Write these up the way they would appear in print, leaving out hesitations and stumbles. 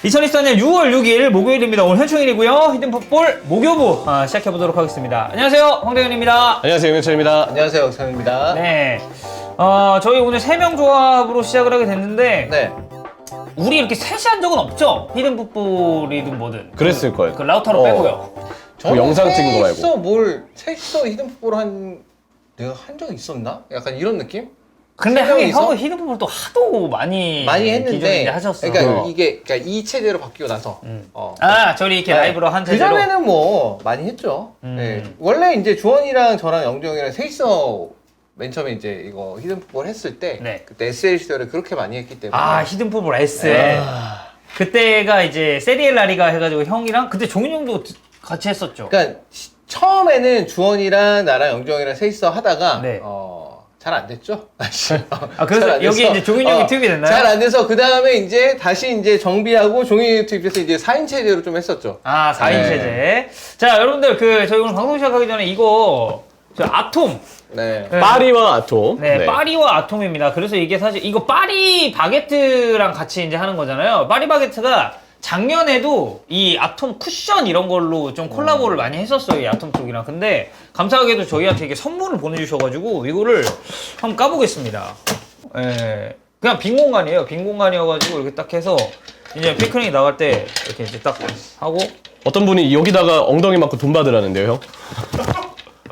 (2024년 6월 6일) 목요일입니다. 오늘 현충일이고요. 히든풋볼 목요부 시작해보도록 하겠습니다. 안녕하세요, 황대현입니다. 안녕하세요, 윤철입니다. 안녕하세요, 영찬입니다. 네, 저희 오늘 3명 조합으로 시작을 하게 됐는데 네. 우리 이렇게 셋이 한 적은 없죠? 히든풋볼이든 뭐든. 그랬을 거예요. 그 라우타로 빼고요. 그 영상 찍은 거 말고. 셋이서 히든풋볼 내가 한 적이 있었나? 약간 이런 느낌? 근데 세 하긴 명이서? 형은 히든풋볼 또 하도 많이 했는데 기존에 이제 하셨어. 그러니까 그러니까 이 체제로 바뀌고 나서 저희 이렇게 네. 라이브로 한 그 체제로. 전에는 뭐 많이 했죠. 네. 원래 이제 주원이랑 저랑 영정이랑 셋이서 맨 처음에 이제 이거 히든풋볼 했을 때 네. 그때 SL 시절에 그렇게 많이 했기 때문에 히든풋볼 S. 그때가 이제 세리엘 라리가 해가지고 형이랑 그때 종윤 형도 같이 했었죠. 그러니까 처음에는 주원이랑 나랑 영정이랑 셋이서 하다가 네. 잘 안 됐죠? 그래서 잘안 여기 돼서, 이제 종윤 형이 투입이 됐나요? 잘 안 돼서 그 다음에 이제 다시 이제 정비하고 종윤이 투입해서 이제 4인 체제로 좀 했었죠. 4인 네. 체제. 자, 여러분들 저희 오늘 방송 시작하기 전에 이거 아톰. 네. 네. 파리와 아톰. 네, 파리와 아톰입니다. 그래서 이게 사실 이거 파리 바게트랑 같이 이제 하는 거잖아요. 파리 바게트가 작년에도 이 아톰 쿠션 이런 걸로 좀 콜라보를 많이 했었어요, 이 아톰 쪽이랑. 근데 감사하게도 저희한테 이게 선물을 보내주셔가지고 이거를 한번 까보겠습니다. 예, 그냥 빈 공간이에요. 빈 공간이어가지고 이렇게 딱 해서 이제 피크닉 나갈 때 이렇게 이제 딱 하고. 어떤 분이 여기다가 엉덩이 맞고 돈 받으라는데요, 형?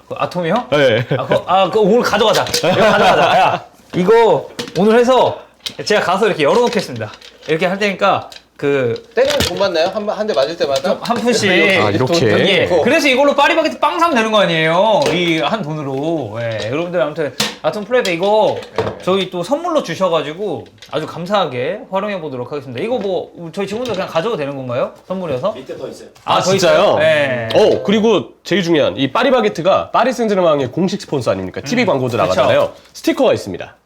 그 아톰이요? 네. 그거 오늘 가져가자. 이거 가져가자. 야, 이거 오늘 해서 제가 가서 이렇게 열어놓겠습니다. 이렇게 할 테니까 때리면 돈 받나요? 한 대 맞을 때마다? 한 푼씩. 이렇게? 돈 예. 받고. 그래서 이걸로 파리바게트 빵 사면 되는 거 아니에요? 이 한 돈으로. 예. 여러분들 아무튼 아톰 플레이드 이거 저희 또 선물로 주셔가지고 아주 감사하게 활용해 보도록 하겠습니다. 이거 뭐 저희 직원들 그냥 가져도 되는 건가요? 선물이어서? 밑에 더 있어요. 아, 더 진짜요? 있어요? 네. 그리고 제일 중요한 이 파리바게트가 파리 생제르맹의 공식 스폰서 아닙니까? TV 광고도 나가잖아요. 스티커가 있습니다.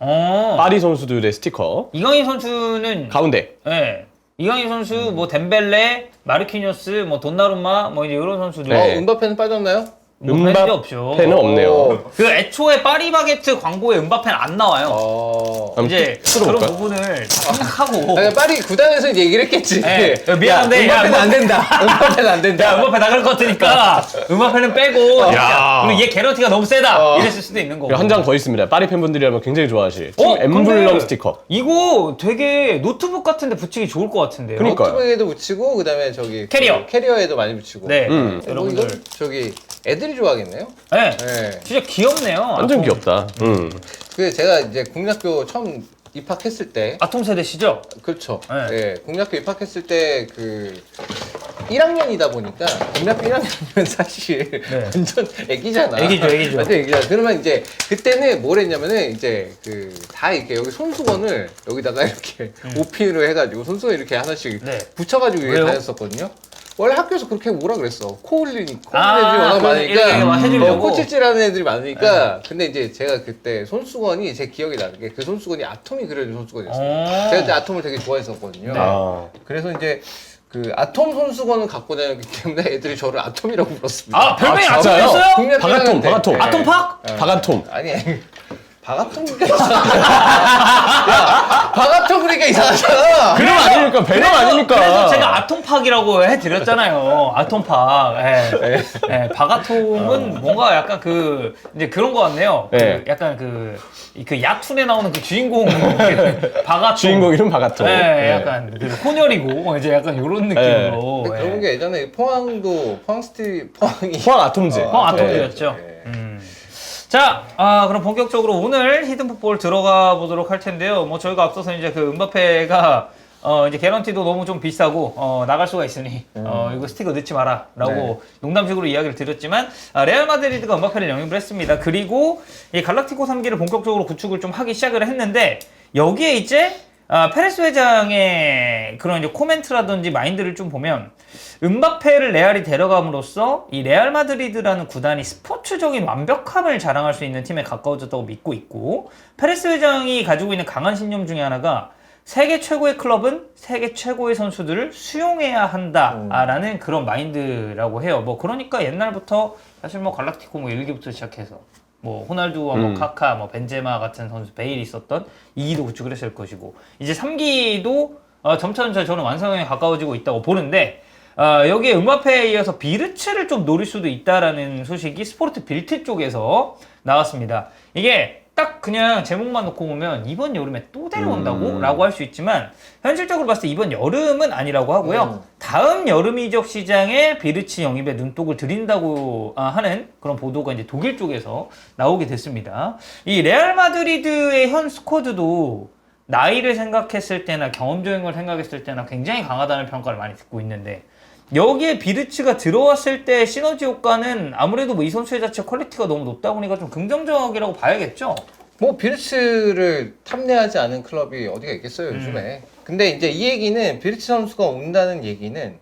파리 선수들의 스티커. 이강인 선수는 가운데. 예. 이강인 선수, 뭐 덴벨레, 마르키뉴스, 뭐 돈나룸마, 뭐 이제 이런 선수들. 네. 은바페는 빠졌나요? 음바페는 없죠. 펜은 없네요. 그 애초에 파리바게트 광고에 음바페는 안 나와요. 한번 이제 틀어볼까요? 그런 부분을 다 생각하고. 그러니까 파리 구단에서 이제 얘기를 했겠지. 네. 미안한데, 야, 은바페는 야, 안 된다. 은바페는 안 된다. 야, 음바페 나갈 것 같으니까 음바페는 빼고. 야. 그리고 얘 개런티가 너무 세다. 이랬을 수도 있는 거고. 한 장 더 있습니다. 파리 팬분들이라면 굉장히 좋아하실 팀 근데 엠블럼 스티커. 이거 되게 노트북 같은데 붙이기 좋을 것 같은데요. 그러니까요. 노트북에도 붙이고 그다음에 저기 캐리어. 캐리어에도 많이 붙이고. 네. 뭐 여러분들. 이건 저기 애들이 좋아하겠네요. 네. 네. 진짜 귀엽네요. 완전 아톰. 귀엽다. 그 제가 이제 국민학교 처음 입학했을 때 아톰 세대시죠? 그렇죠. 네. 예, 국민학교 입학했을 때 1학년이다 보니까 국민학교 1학년이면 사실 네. 완전 애기잖아. 애기죠. 완전 애기잖아. 그러면 이제 그때는 뭘 했냐면은 이제 다 이렇게 여기 손수건을 여기다가 이렇게 오핀으로 해가지고 손수건 이렇게 하나씩 네. 붙여가지고 위에 왜요? 다녔었거든요. 원래 학교에서 그렇게 오라 그랬어. 코 흘리는 애들이 그래서 워낙 이렇게 막 해주려고? 많으니까 코찔찔하는 애들이 많으니까 근데 이제 제가 그때 손수건이 제 기억이 나는 게 그 손수건이 아톰이 그려진 손수건이었어요. 제가 그때 아톰을 되게 좋아했었거든요. 아. 그래서 이제 그 아톰 손수건을 갖고 다녔기 때문에 애들이 저를 아톰이라고 불렀습니다. 별명이 아, 아톰이었어요? 진짜요? 국민학교 바가톰, 다닐 때. 바가톰. 네. 아톰팍? 바가톰. 아니 바가톰 그러니까 야 바가톰 그러니까 이상하잖아. 그럼 아닙니까? 배경 아닙니까? 그래서 제가 아톰팍이라고 해드렸잖아요. 아톰팍. 예. 예, 바가톰은 뭔가 약간 이제 그런 거 같네요. 네. 약간 그 야툰에 나오는 그 주인공 바가톰. 주인공 이름 바가톰. 예, 네. 약간 혼혈이고 이제 약간 이런 느낌으로. 근데 그런 게 예전에 포항이 포항 아톰즈. 포항 아톰즈였죠. 네. 자, 그럼 본격적으로 오늘 히든풋볼 들어가 보도록 할 텐데요. 뭐 저희가 앞서서 이제 그 음바페가 이제 개런티도 너무 좀 비싸고 나갈 수가 있으니 이거 스티커 넣지 마라라고 농담식으로 이야기를 드렸지만 레알 마드리드가 음바페를 영입을 했습니다. 그리고 이 갈락티코 3기를 본격적으로 구축을 좀 하기 시작을 했는데 여기에 이제 페레스 회장의 그런 이제 코멘트라든지 마인드를 좀 보면 음바페를 레알이 데려감으로써 이 레알 마드리드라는 구단이 스포츠적인 완벽함을 자랑할 수 있는 팀에 가까워졌다고 믿고 있고 페레스 회장이 가지고 있는 강한 신념 중에 하나가 세계 최고의 클럽은 세계 최고의 선수들을 수용해야 한다라는 그런 마인드라고 해요. 뭐 그러니까 옛날부터 사실 뭐 갈락티코 뭐 1기부터 시작해서 뭐 호날두와 뭐 카카, 뭐 벤제마 같은 선수, 베일이 있었던 2기도 구축을 했을 것이고 이제 3기도 점차 저는 완성에 가까워지고 있다고 보는데 여기에 음바페에 이어서 비르츠를 좀 노릴 수도 있다라는 소식이 스포르트 빌트 쪽에서 나왔습니다. 이게 딱 그냥 제목만 놓고 보면 이번 여름에 또 데려온다고? 라고 할 수 있지만 현실적으로 봤을 때 이번 여름은 아니라고 하고요. 다음 여름 이적 시장에 비르츠 영입에 눈독을 들인다고 하는 그런 보도가 이제 독일 쪽에서 나오게 됐습니다. 이 레알 마드리드의 현 스쿼드도 나이를 생각했을 때나 경험적인 걸 생각했을 때나 굉장히 강하다는 평가를 많이 듣고 있는데 여기에 비르츠가 들어왔을 때 시너지 효과는 아무래도 뭐 이 선수의 자체 퀄리티가 너무 높다 보니까 좀 긍정적이라고 봐야겠죠? 뭐 비르츠를 탐내하지 않은 클럽이 어디가 있겠어요 요즘에. 근데 이제 이 얘기는 비르츠 선수가 온다는 얘기는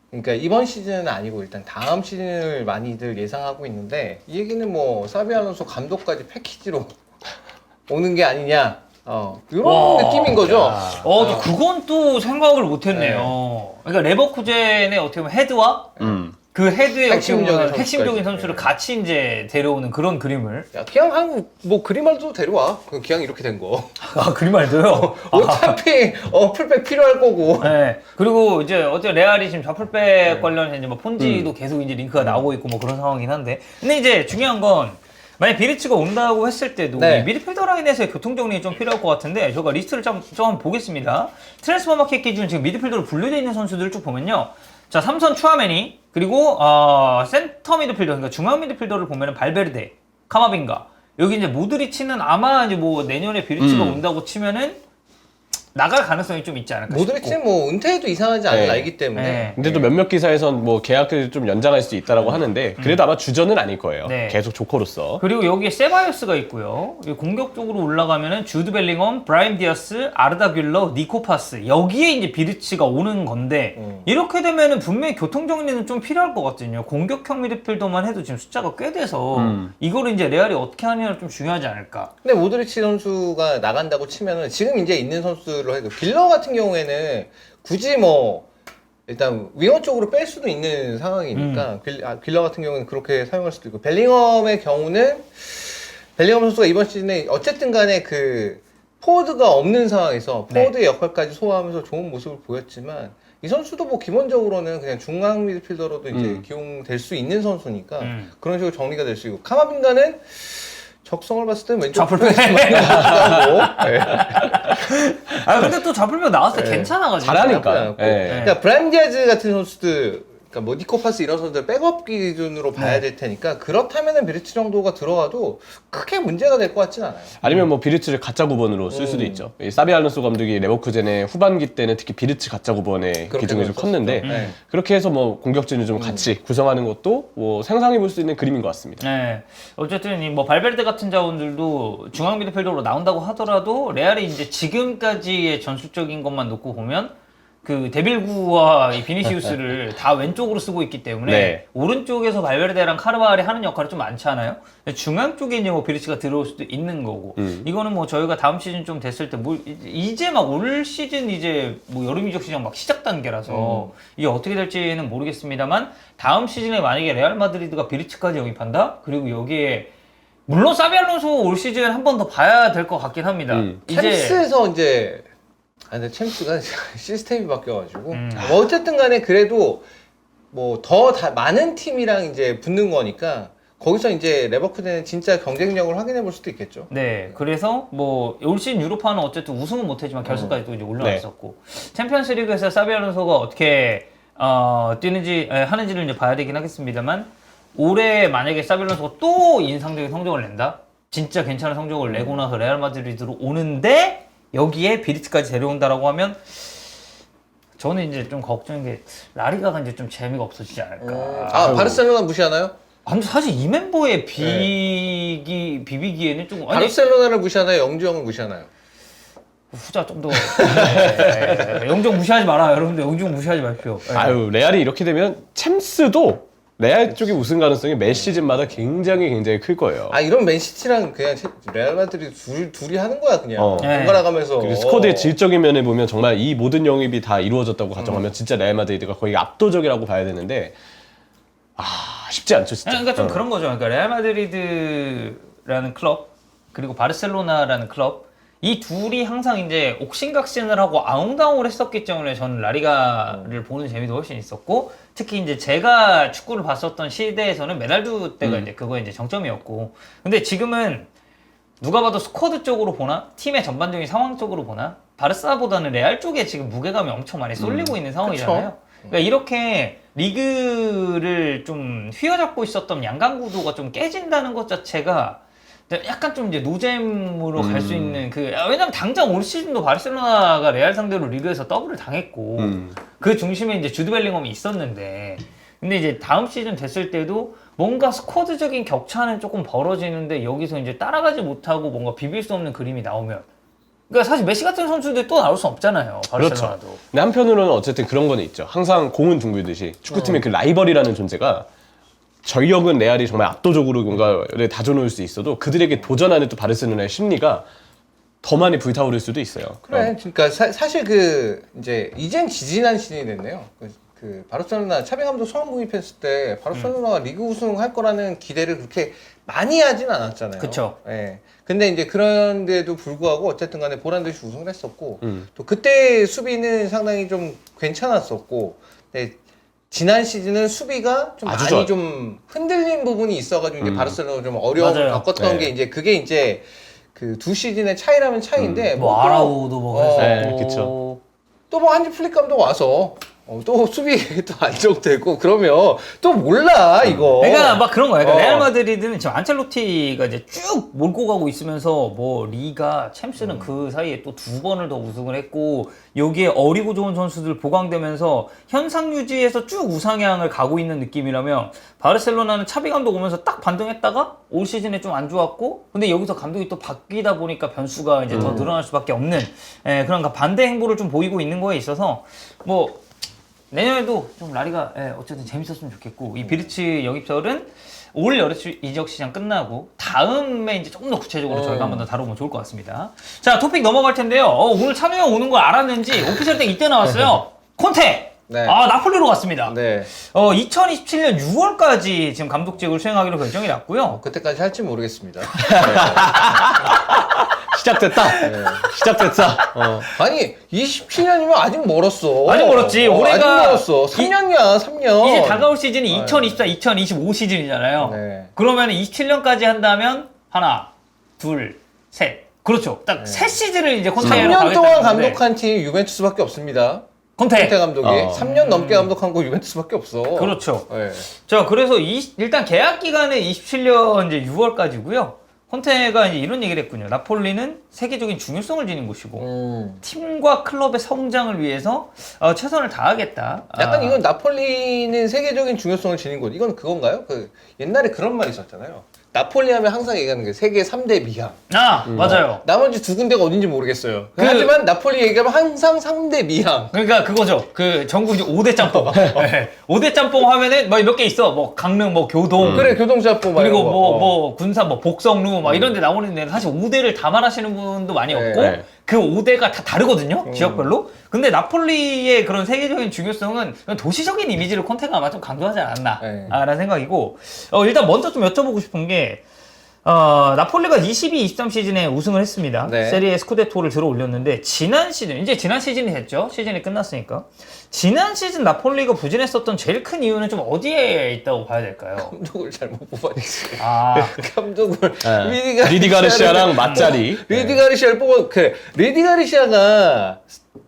그러니까 이번 시즌은 아니고 일단 다음 시즌을 많이들 예상하고 있는데 이 얘기는 뭐 사비 알론소 감독까지 패키지로 오는 게 아니냐. 이런 느낌인 거죠. 또 그건 또 생각을 못했네요. 그러니까 레버쿠젠의 어떻게 보면 헤드와 그 헤드의 핵심적인 선수를 같이 이제 데려오는 그런 그림을. 야, 그냥 한국 뭐 그리말도 데려와. 그냥 이렇게 된 거. 그리말도요? 어차피 풀백 필요할 거고. 네. 그리고 이제 어째 레알이 지금 좌풀백 관련해서 이제 뭐 폰지도 계속 이제 링크가 나오고 있고 뭐 그런 상황이긴 한데. 근데 이제 중요한 건 만약 비르츠가 온다고 했을 때도 이 미드필더 라인에서의 교통정리가 좀 필요할 것 같은데 제가 리스트를 좀 한번 보겠습니다. 트랜스퍼 마켓 기준 지금 미드필더로 분류되어 있는 선수들을 쭉 보면요. 자, 3선 추아메니 그리고 센터 미드필더 그러니까 중앙 미드필더를 보면은 발베르데, 카마빈가 여기 이제 모드리치는 아마 이제 뭐 내년에 비르츠가 온다고 치면은 나갈 가능성이 좀 있지 않을까 싶고. 모드리치는 뭐 은퇴해도 이상하지 않은 나이기 때문에. 네. 근데 또 몇몇 기사에선 뭐 계약을 좀 연장할 수 있다라고 하는데 그래도 아마 주전은 아닐 거예요. 네. 계속 조커로서. 그리고 여기에 세바이어스가 있고요. 공격적으로 올라가면은 주드 벨링엄, 브라임 디아스, 아르다 귤러, 니코 파스 여기에 이제 비르츠가 오는 건데 이렇게 되면은 분명히 교통 정리는 좀 필요할 것 같거든요. 공격형 미드필더만 해도 지금 숫자가 꽤 돼서 이거를 이제 레알이 어떻게 하느냐가 좀 중요하지 않을까. 근데 모드리치 선수가 나간다고 치면은 지금 이제 있는 선수로 해도 빌러 같은 경우에는 굳이 뭐 일단 윙어 쪽으로 뺄 수도 있는 상황이니까 빌러 같은 경우는 그렇게 사용할 수도 있고 벨링엄의 경우는 벨링엄 선수가 이번 시즌에 어쨌든 간에 그 포워드가 없는 상황에서 포워드의 역할까지 소화하면서 좋은 모습을 보였지만 이 선수도 뭐 기본적으로는 그냥 중앙 미드필더로도 이제 기용될 수 있는 선수니까 그런 식으로 정리가 될 수 있고 카마빈가는 적성을 봤을 때는 왼쪽 좌풀백. 네. 근데 또 좌풀백 나왔을 때 괜찮아가지고. 잘하니까. 네. 그러니까 브라임 디아즈 같은 선수들, 그러니까 뭐 니코파스 이런 선수들 백업 기준으로 봐야 될 테니까 그렇다면은 비르츠 정도가 들어가도 크게 문제가 될 것 같진 않아요. 아니면 뭐 비르츠를 가짜 9번으로 쓸 수도 있죠. 이 사비 알론소 감독이 레버쿠젠의 후반기 때는 특히 비르츠 가짜 9번의 기중이 좀 컸는데 그렇게 해서 뭐 공격진을 좀 같이 구성하는 것도 뭐 상상해 볼 수 있는 그림인 것 같습니다. 네. 어쨌든 이 뭐 발베르데 같은 자원들도 중앙 미드필더로 나온다고 하더라도 레알이 이제 지금까지의 전술적인 것만 놓고 보면 그 데빌구와 이 비니시우스를 다 왼쪽으로 쓰고 있기 때문에 네. 오른쪽에서 발베르데랑 카르바알이 하는 역할이 좀 많지 않아요? 중앙 쪽에 이제 뭐 비르츠가 들어올 수도 있는 거고 이거는 뭐 저희가 다음 시즌 좀 됐을 때 이제 막 올 시즌 이제 뭐 여름 이적 시장 막 시작 단계라서 이게 어떻게 될지는 모르겠습니다만 다음 시즌에 만약에 레알 마드리드가 비르츠까지 영입한다? 그리고 여기에 물론 사비 알론소 올 시즌 한 번 더 봐야 될 것 같긴 합니다. 챔스에서 이제 근데 챔스가 시스템이 바뀌어가지고 뭐 어쨌든 간에 그래도 뭐 더 많은 팀이랑 이제 붙는 거니까 거기서 이제 레버쿠젠의 진짜 경쟁력을 확인해 볼 수도 있겠죠. 네, 그래서 뭐 올 시즌 유로파는 어쨌든 우승은 못했지만 결승까지 또 이제 올라왔었고 챔피언스리그에서 사비 알론소가 어떻게 뛰는지 하는지를 이제 봐야 되긴 하겠습니다만 올해 만약에 사비 알론소가 또 인상적인 성적을 낸다, 진짜 괜찮은 성적을 내고 나서 레알 마드리드로 오는데 여기에 비르츠까지 데려온다라고 하면 저는 이제 좀 걱정인 게 라리가가 이제 좀 재미가 없어지지 않을까. 바르셀로나 무시하나요? 근데 사실 이 멤버의 비비기에는 조금 바르셀로나를 무시하나요? 영주형을 무시하나요? 후자 좀 더 영종 무시하지 마라 여러분들. 영종 무시하지 마십시오. 아유 레알이 이렇게 되면 챔스도 레알 쪽의 우승 가능성이 매 시즌마다 굉장히 클 거예요. 이런 맨시티랑 그냥 레알 마드리드 둘이 하는 거야 그냥 번갈아 가면서. 그리고 스쿼드의 질적인 면을 보면 정말 이 모든 영입이 다 이루어졌다고 가정하면 진짜 레알 마드리드가 거의 압도적이라고 봐야 되는데 쉽지 않죠 진짜. 그러니까 좀 그런 거죠. 그러니까 레알 마드리드 레알마드리드라는 클럽 그리고 바르셀로나라는 클럽 이 둘이 항상 이제 옥신각신을 하고 아웅다웅을 했었기 때문에 저는 라리가를 보는 재미도 훨씬 있었고 특히 이제 제가 축구를 봤었던 시대에서는 메날두 때가 이제 그거 이제 정점이었고 근데 지금은 누가 봐도 스쿼드 쪽으로 보나 팀의 전반적인 상황 쪽으로 보나 바르사보다는 레알 쪽에 지금 무게감이 엄청 많이 쏠리고 있는 상황이잖아요. 그러니까 이렇게 리그를 좀 휘어잡고 있었던 양강 구도가 좀 깨진다는 것 자체가 약간 좀 이제 노잼으로 갈 수 있는 왜냐면 당장 올 시즌도 바르셀로나가 레알 상대로 리그에서 더블을 당했고 그 중심에 이제 주드 벨링엄이 있었는데 근데 이제 다음 시즌 됐을 때도 뭔가 스쿼드적인 격차는 조금 벌어지는데 여기서 이제 따라가지 못하고 뭔가 비빌 수 없는 그림이 나오면 그러니까 사실 메시 같은 선수들이 또 나올 수 없잖아요. 바르셀로나도. 그렇죠. 근데 한편으로는 어쨌든 그런 건 있죠. 항상 공은 둥글듯이 축구팀의 그 라이벌이라는 존재가 전력은 레알이 정말 압도적으로 뭔가를 다져놓을 수 있어도 그들에게 도전하는 또 바르셀로나의 심리가 더 많이 불타오를 수도 있어요. 그래. 그러니까 사실 이젠 지지난 시즌이 됐네요. 그 바르셀로나 차비 감독 처음 구입했을 때 바르셀로나가 리그 우승할 거라는 기대를 그렇게 많이 하진 않았잖아요. 그쵸. 예. 근데 이제 그런데도 불구하고 어쨌든 간에 보란 듯이 우승을 했었고 또 그때 수비는 상당히 좀 괜찮았었고 근데 지난 시즌은 수비가 좀 아주 많이 좋아요. 좀 흔들린 부분이 있어가지고 이제 바르셀로나 좀 어려움을 맞아요. 겪었던 네. 게 이제 그게 이제 그 두 시즌의 차이라면 차이인데 뭐 아라우도 뭐 네, 그랬었고 그쵸. 또 뭐 한지 플릭 감독 와서 또 수비 또 안정되고 그러면 또 몰라 이거. 그러니까 막 그런 거야. 그러니까 어. 레알 마드리드는 지금 안첼로티가 이제 쭉 몰고 가고 있으면서 뭐 리가 챔스는 그 사이에 또 2번을 더 우승을 했고 여기에 어리고 좋은 선수들 보강되면서 현상 유지에서 쭉 우상향을 가고 있는 느낌이라면 바르셀로나는 차비 감독 오면서 딱 반등했다가 올 시즌에 좀 안 좋았고 근데 여기서 감독이 또 바뀌다 보니까 변수가 이제 더 늘어날 수밖에 없는 그런 반대 행보를 좀 보이고 있는 거에 있어서 뭐 내년에도 좀 라리가 어쨌든 재밌었으면 좋겠고 이 비르치 영입설은 올 여름 이적 시장 끝나고 다음에 이제 조금 더 구체적으로 저희가 한번 더 다뤄보면 좋을 것 같습니다. 자 토픽 넘어갈 텐데요. 오늘 찬우 형 오는 걸 알았는지 오피셜 때 이때 나왔어요. 콘테. 네. 아 나폴리로 갔습니다. 네. 2027년 6월까지 지금 감독직을 수행하기로 결정이 났고요. 그때까지 할지 모르겠습니다. 시작됐다. 네. 시작됐다. 아니 27년이면 아직 멀었어. 아직 멀었지. 올해가 아직 멀었어. 3년이야 3년. 이제 다가올 시즌이 2024, 2025 시즌이잖아요. 네. 그러면 27년까지 한다면 하나, 둘, 셋. 그렇죠. 딱 세 시즌을 이제 콘테로 3년 동안 감독한 팀이 유벤투스밖에 없습니다. 콘테 감독이 3년 넘게 감독한 거 유벤투스밖에 없어. 그렇죠. 네. 자, 그래서 일단 계약 기간은 27년 이제 6월까지고요. 콘테가 이제 이런 얘기를 했군요. 나폴리는 세계적인 중요성을 지닌 곳이고 팀과 클럽의 성장을 위해서 최선을 다하겠다. 약간 이건 나폴리는 세계적인 중요성을 지닌 곳. 이건 그건가요? 그 옛날에 그런 말이 있었잖아요. 나폴리 하면 항상 얘기하는 게 세계 3대 미항. 맞아요. 나머지 두 군데가 어딘지 모르겠어요. 하지만 나폴리 얘기하면 항상 3대 미항. 그러니까 그거죠. 그 전국 이제 5대 짬뽕. 네. 5대 짬뽕 하면은 뭐 몇 개 있어. 뭐 강릉, 뭐 교동. 그래 교동잡고 그리고 뭐 군산, 뭐 복성루 막 이런 데 나오는데 사실 5대를 다 말하시는 분도 많이 없고 네. 그 5대가 다 다르거든요. 지역별로. 근데 나폴리의 그런 세계적인 중요성은 그냥 도시적인 이미지를 콘테가 아마 좀 강조하지 않았나 라는 생각이고 일단 먼저 좀 여쭤보고 싶은 게 나폴리가 22-23 시즌에 우승을 했습니다. 네. 세리에 스쿠데토를 들어 올렸는데 지난 시즌이 됐죠. 시즌이 끝났으니까. 지난 시즌 나폴리가 부진했었던 제일 큰 이유는 좀 어디에 있다고 봐야 될까요? 감독을 잘못 뽑았지. 감독을 리디 가르시아랑 맞자리. 리디 가르시아를 뽑아. 그래. 리디 가르시아가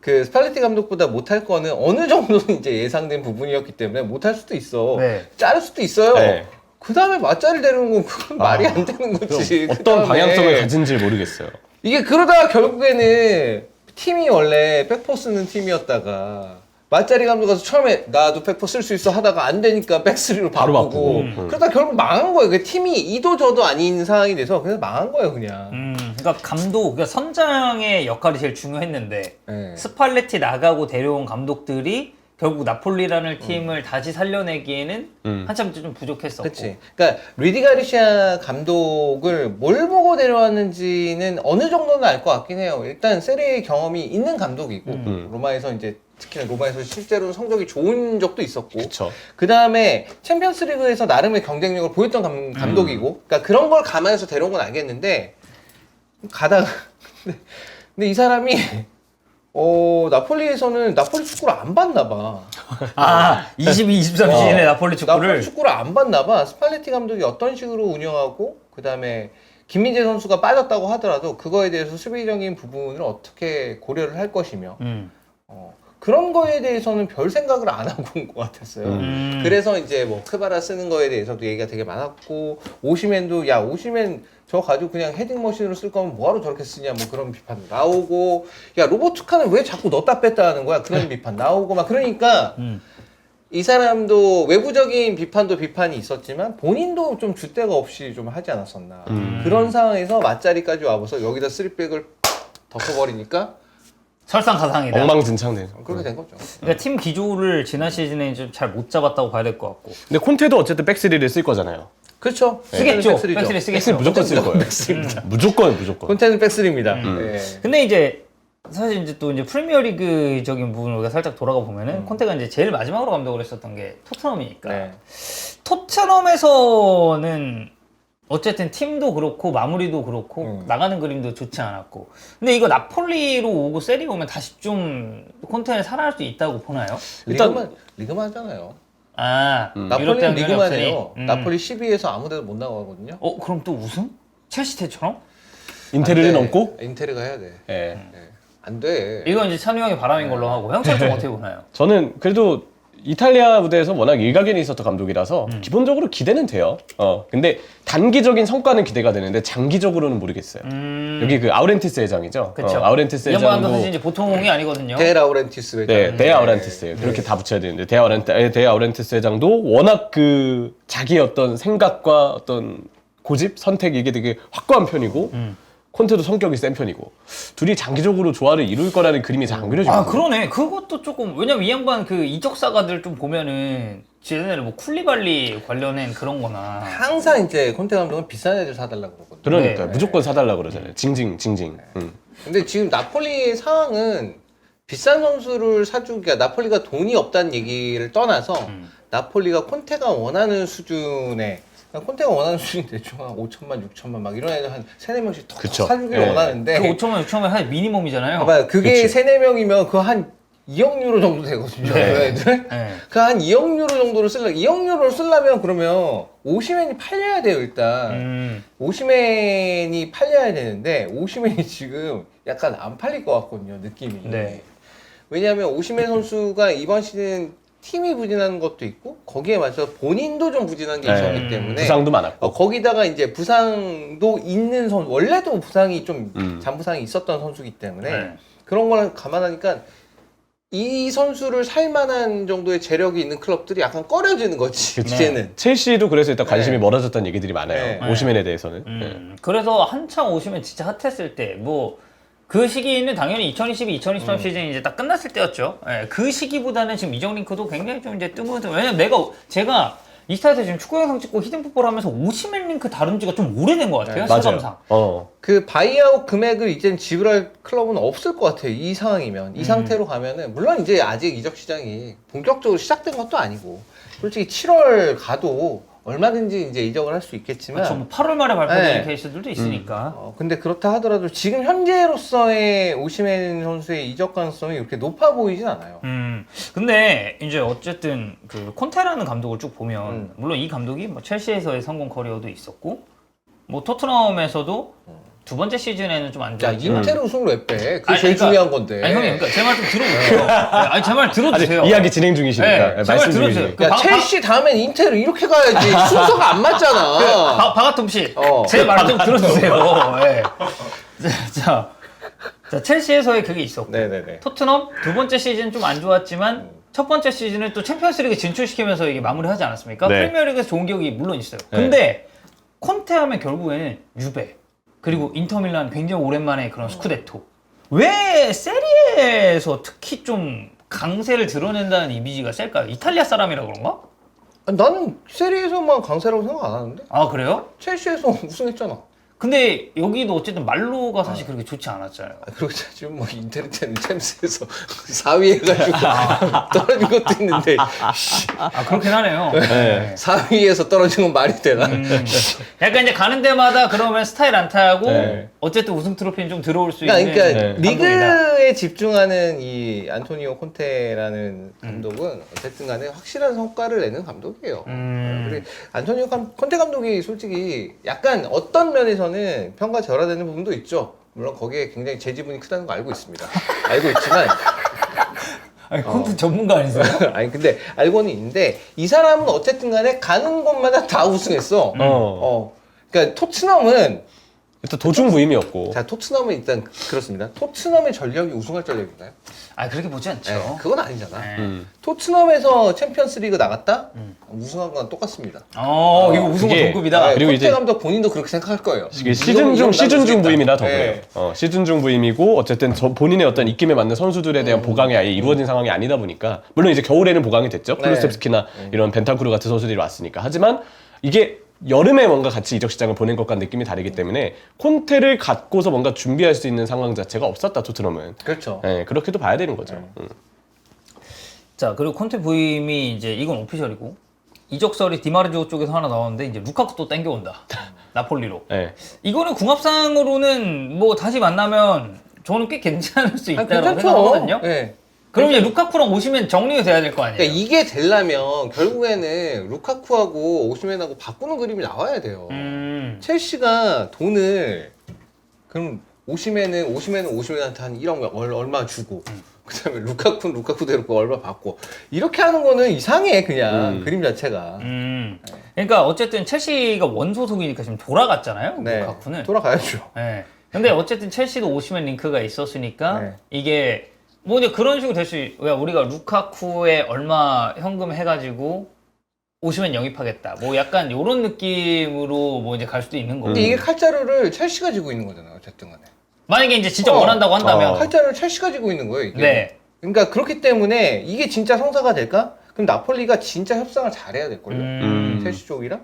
그 스팔레티 감독보다 못할 거는 어느 정도는 이제 예상된 부분이었기 때문에 못할 수도 있어. 네. 자를 수도 있어요. 네. 그 다음에 맞자를 데리는 건 그건 말이 안 되는 거지. 어떤 그다음에 방향성을 가진지 모르겠어요. 이게 그러다가 결국에는 팀이 원래 백포 쓰는 팀이었다가 맞자리 감독 가서 처음에 나도 백포 쓸 수 있어 하다가 안 되니까 백스리로 바로 바꾸고 바꾸고. 그러다 결국 망한 거예요. 그 팀이 이도 저도 아닌 상황이 돼서 그래서 망한 거예요 그냥. 그러니까 선장의 역할이 제일 중요했는데 네. 스팔레티 나가고 데려온 감독들이 결국 나폴리라는 팀을 다시 살려내기에는 한참 좀 부족했었고. 그렇지. 그러니까 루디 가르시아 감독을 뭘 보고 데려왔는지는 어느 정도는 알 것 같긴 해요. 일단 세리에 경험이 있는 감독이고 로마에서 이제 특히나 로마에서 실제로는 성적이 좋은 적도 있었고. 그쵸. 그 다음에 챔피언스리그에서 나름의 경쟁력을 보였던 감독이고. 그러니까 그런 걸 감안해서 데려온 건 알겠는데 가다가 근데 이 사람이 나폴리에서는 나폴리 축구를 안 봤나 봐. 22, 23 시즌에 나폴리 축구를. 나폴리 축구를 안 봤나 봐. 스팔레티 감독이 어떤 식으로 운영하고 그다음에 김민재 선수가 빠졌다고 하더라도 그거에 대해서 수비적인 부분을 어떻게 고려를 할 것이며 그런 거에 대해서는 별 생각을 안 하고 온 것 같았어요. 그래서 이제 뭐 크바라 쓰는 거에 대해서도 얘기가 되게 많았고 오시맨도 야 오시맨 저 가지고 그냥 헤딩 머신으로 쓸 거면 뭐하러 저렇게 쓰냐 뭐 그런 비판 나오고 야 로버트 칸은 왜 자꾸 넣었다 뺐다 하는 거야 그런 비판 나오고 막 그러니까 이 사람도 외부적인 비판도 비판이 있었지만 본인도 좀 줏대가 없이 좀 하지 않았었나 그런 상황에서 맞자리까지 와서 여기다 3백을 덮어버리니까 설상가상이다. 엉망진창네. 그렇게 된 거죠. 그러니까 팀 기조를 지난 시즌에 좀 잘 못 잡았다고 봐야 될 것 같고. 근데 콘테도 어쨌든 백스리를 쓸 거잖아요. 그렇죠. 쓰겠죠. 백스리죠. 백스리 쓰겠죠. 백스리 무조건 쓸 거예요. 무조건. 콘텐츠 백스리입니다. 예. 근데 이제 사실 이제 또 이제 프리미어리그적인 부분을 우리가 살짝 돌아가 보면은 콘테가 이제 제일 마지막으로 감독을 했었던 게 토트넘이니까. 네. 토트넘에서는 어쨌든 팀도 그렇고 마무리도 그렇고 나가는 그림도 좋지 않았고. 근데 이거 나폴리로 오고 세리에 오면 다시 좀 콘테는 살아날 수 있다고 보나요? 일단 리그만 하잖아요. 유럽 나폴리는 대학교는 리그만 없으니. 해요. 나폴리 12에서 아무데도 못 나가거든요. 그럼 또 우승? 첼시 때처럼? 인테르를 안 돼. 넘고. 인테르가 해야 돼. 예. 안 돼. 이건 이제 찬우 형의 바람인 걸로 하고 형처럼 좀 어떻게 보나요? 저는 그래도 이탈리아 무대에서 워낙 일가견이 있었던 감독이라서 기본적으로 기대는 돼요. 근데 단기적인 성과는 기대가 되는데 장기적으로는 모르겠어요. 여기 그 아우렌티스 회장이죠. 그렇죠. 아우렌티스 이 양반도 회장도 사실 이제 보통이 아니거든요. 데 라우렌티스 회장. 네, 데 아우렌티스예요. 그렇게 다 붙여야 되는데 데 아우렌티스 회장도 워낙 그 자기의 어떤 생각과 어떤 고집, 선택 이게 되게 확고한 편이고 콘테도 성격이 센 편이고 둘이 장기적으로 조화를 이룰 거라는 그림이 잘 안 그려지거든요. 그러네. 그것도 조금 왜냐면 이 양반 그 이적사가들 좀 보면은 예전에 뭐 쿨리발리 관련된 그런 거나 항상 이제 콘테 감독은 비싼 애들 사달라고 그러거든요. 그러니까 네. 무조건 사달라 그러잖아요. 징징. 근데 지금 나폴리의 상황은 비싼 선수를 사주기가 나폴리가 돈이 없다는 얘기를 떠나서 나폴리가 콘테가 원하는 수준의 그러니까 콘테가 원하는 수준이 대충 한 5천만, 6천만 막 이런 애들 한 3, 4명씩 더 그쵸. 사주기를 네. 원하는데 그 5천만 6천만 한 미니멈이잖아요. 봐봐요. 그게 그치. 3, 4명이면 그 한 2억 유로 정도 되거든요. 그 애들. 네. 그 한 2억 유로 정도를 쓰려면 2억 유로를 쓰려면 그러면 오시맨이 팔려야 돼요, 일단. 오시맨이 팔려야 되는데 오시맨이 지금 약간 안 팔릴 것 같거든요, 느낌이. 네. 왜냐하면 오시맨 선수가 이번 시즌 팀이 부진하는 것도 있고 거기에 맞춰서 본인도 좀 부진한 게 있었기 때문에 부상도 많았고. 거기다가 이제 부상도 있는 선수 원래도 부상이 좀 잔부상이 있었던 선수이기 때문에 네. 그런 걸 감안하니까 이 선수를 살만한 정도의 재력이 있는 클럽들이 약간 꺼려지는 거지 이제는. 첼시도 그래서 일단 관심이 멀어졌다는 얘기들이 많아요. 네. 오시맨에 대해서는. 그래서 한창 오시면 진짜 핫했을 때 뭐 그 시기는 당연히 2022, 2023 시즌이 이제 딱 끝났을 때였죠. 예, 그 시기보다는 지금 이적 링크도 굉장히 좀 이제 뜨문뜨문. 왜냐면 제가 이 스타일에서 지금 축구 영상 찍고 히든풋볼 하면서 오시맨 링크 다룬 지가 좀 오래된 것 같아요. 실감상. 그 바이아웃 금액을 이젠 지불할 클럽은 없을 것 같아요. 이 상황이면. 이 상태로 가면은 물론 이제 아직 이적 시장이 본격적으로 시작된 것도 아니고 솔직히 7월 가도 얼마든지 이제 이적을 할 수 있겠지만 그렇죠. 뭐 8월 말에 발표되는 네. 케이스들도 있으니까. 근데 그렇다 하더라도 지금 현재로서의 오시맨 선수의 이적 가능성이 그렇게 높아 보이진 않아요. 근데 이제 어쨌든 그 콘테라는 감독을 쭉 보면 물론 이 감독이 뭐 첼시에서의 성공 커리어도 있었고 뭐 토트넘에서도 두 번째 시즌에는 좀 안 야, 좋았죠. 인텔 우승을 왜 빼? 그게 아니, 제일 그러니까- 중요한 건데. 아니 형님, 그러니까 제 말 좀 들어보세요. 아니 제 말 들어주세요. 이야기 진행 중이시니까. 네, 말씀 제발 들어주세요. 중이시니까. 야, 방- 첼시 다음엔 인텔을 이렇게 가야지. 순서가 안 맞잖아. 바가톰 씨, 어. 제 말 좀 들어주세요. 예. 자, 첼시에서의 그게 있었고 네네네. 토트넘 두 번째 시즌 좀 안 좋았지만 첫 번째 시즌을 또 챔피언스리그 진출시키면서 이게 마무리하지 않았습니까? 네. 프리미어리그에서 좋은 기억이 물론 있어요. 근데 콘테 하면 결국에는 유베 그리고 인터밀란 굉장히 오랜만에 그런 스쿠데토. 왜 세리에서 특히 좀 강세를 드러낸다는 이미지가 셀까요? 이탈리아 사람이라 그런가? 나는 세리에서만 강세라고 생각 안 하는데? 아 그래요? 첼시에서 우승했잖아. 근데 여기도 어쨌든 말로가 사실 그렇게 좋지 않았잖아요. 그리고 지금 뭐 인테리테는 챔스에서 4위 해가지고 떨어진 것도 있는데 아 그렇긴 하네요. 네. 4위에서 떨어진 건 말이 되나? 약간 이제 가는 데마다 그러면 스타일 안 타고 네. 어쨌든 우승 트로피는 좀 들어올 수 있는 그러니까 네. 리그에 집중하는 이 안토니오 콘테라는 감독은 어쨌든 간에 확실한 성과를 내는 감독이에요. 그리고 안토니오 콘테 감독이 솔직히 약간 어떤 면에서는 평가 절하되는 부분도 있죠. 물론 거기에 굉장히 제 지분이 크다는 거 알고 있습니다. 알고 있지만 아니 콘트 전문가 아니세요? 아니 근데 알고는 있는데 이 사람은 어쨌든 간에 가는 곳마다 다 우승했어. 그러니까 토트넘은 일단 도중 부임이었고. 자 토트넘은 일단 그렇습니다. 토트넘의 전력이 우승할 전력인가요? 아 그렇게 보지 않죠. 네, 그건 아니잖아. 네. 토트넘에서 챔피언스리그 나갔다? 우승한 건 똑같습니다. 이거 우승과 이게- 동급이다. 그리고 콘테 이제- 감독 본인도 그렇게 생각할 거예요. 이게 시즌 중 부임이라 더 그래요. 네. 시즌 중 부임이고 어쨌든 본인의 어떤 입김에 맞는 선수들에 대한 보강이 아예 이루어진 상황이 아니다 보니까 물론 이제 겨울에는 보강이 됐죠. 클루셉스키나 이런 벤탄쿠르 같은 선수들이 왔으니까. 하지만 이게 여름에 뭔가 같이 이적 시장을 보낸 것과 느낌이 다르기 때문에 콘테를 갖고서 뭔가 준비할 수 있는 상황 자체가 없었다 토트넘은. 그렇죠. 네, 그렇게도 봐야 되는 거죠. 자 그리고 콘테 부임이 이제 이건 오피셜이고 이적설이 디마르지오 쪽에서 하나 나왔는데 이제 루카쿠 또 땡겨온다. 나폴리로. 네. 이거는 궁합상으로는 뭐 다시 만나면 저는 꽤 괜찮을 수 있다고 괜찮죠. 생각하거든요. 네. 그럼 이제 루카쿠랑 오시면 정리가 돼야 될 거 아니에요. 그러니까 이게 되려면 결국에는 루카쿠하고 오시멘하고 바꾸는 그림이 나와야 돼요. 첼시가 돈을 그럼 오시멘한테 한 1억 얼마 주고 그다음에 루카쿠는 루카쿠대로 얼마 받고 이렇게 하는 거는 이상해 그냥 그림 자체가. 그러니까 어쨌든 첼시가 원소속이니까 지금 돌아갔잖아요. 네. 루카쿠는. 돌아가야죠. 네. 근데 어쨌든 첼시도 오시면 링크가 있었으니까 네. 이게 뭐 이제 그런 식으로 될 수 우리가 루카쿠에 얼마 현금 해가지고 오시면 영입하겠다. 뭐 약간 이런 느낌으로 뭐 이제 갈 수도 있는 거고. 근데 이게 칼자루를 첼시가 지고 있는 거잖아요. 어쨌든 간에. 만약에 이제 진짜 원한다고 한다면. 칼자루를 첼시가 지고 있는 거예요. 이게. 네. 그러니까 그렇기 때문에 이게 진짜 성사가 될까? 그럼 나폴리가 진짜 협상을 잘해야 될걸요. 첼시 쪽이랑.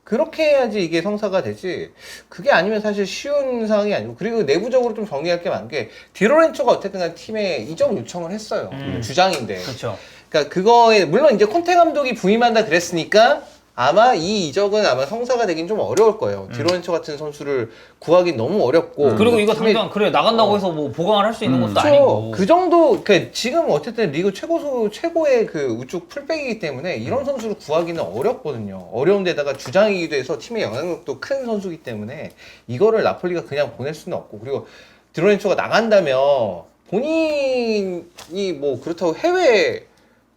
그렇게 해야지 이게 성사가 되지. 그게 아니면 사실 쉬운 상황이 아니고. 그리고 내부적으로 좀 정리할 게 많은 게 디로렌초가 어쨌든 간 팀에 이적 요청을 했어요. 주장인데. 그렇죠. 그러니까 그거에 물론 이제 콘테 감독이 부임한다 그랬으니까 아마 이 이적은 아마 성사가 되긴 좀 어려울 거예요. 디로렌초 같은 선수를 구하기 너무 어렵고. 그리고 이거 팀에- 당장 그래 나간다고 해서 뭐 보강을 할 수 있는 것도 그렇죠. 아니고. 그 정도, 그 지금 어쨌든 리그 최고의 그 우측 풀백이기 때문에 이런 선수를 구하기는 어렵거든요. 어려운 데다가 주장이기도 해서 팀의 영향력도 큰 선수이기 때문에 이거를 나폴리가 그냥 보낼 수는 없고. 그리고 드로렌초가 나간다면 본인이 뭐 그렇다고 해외에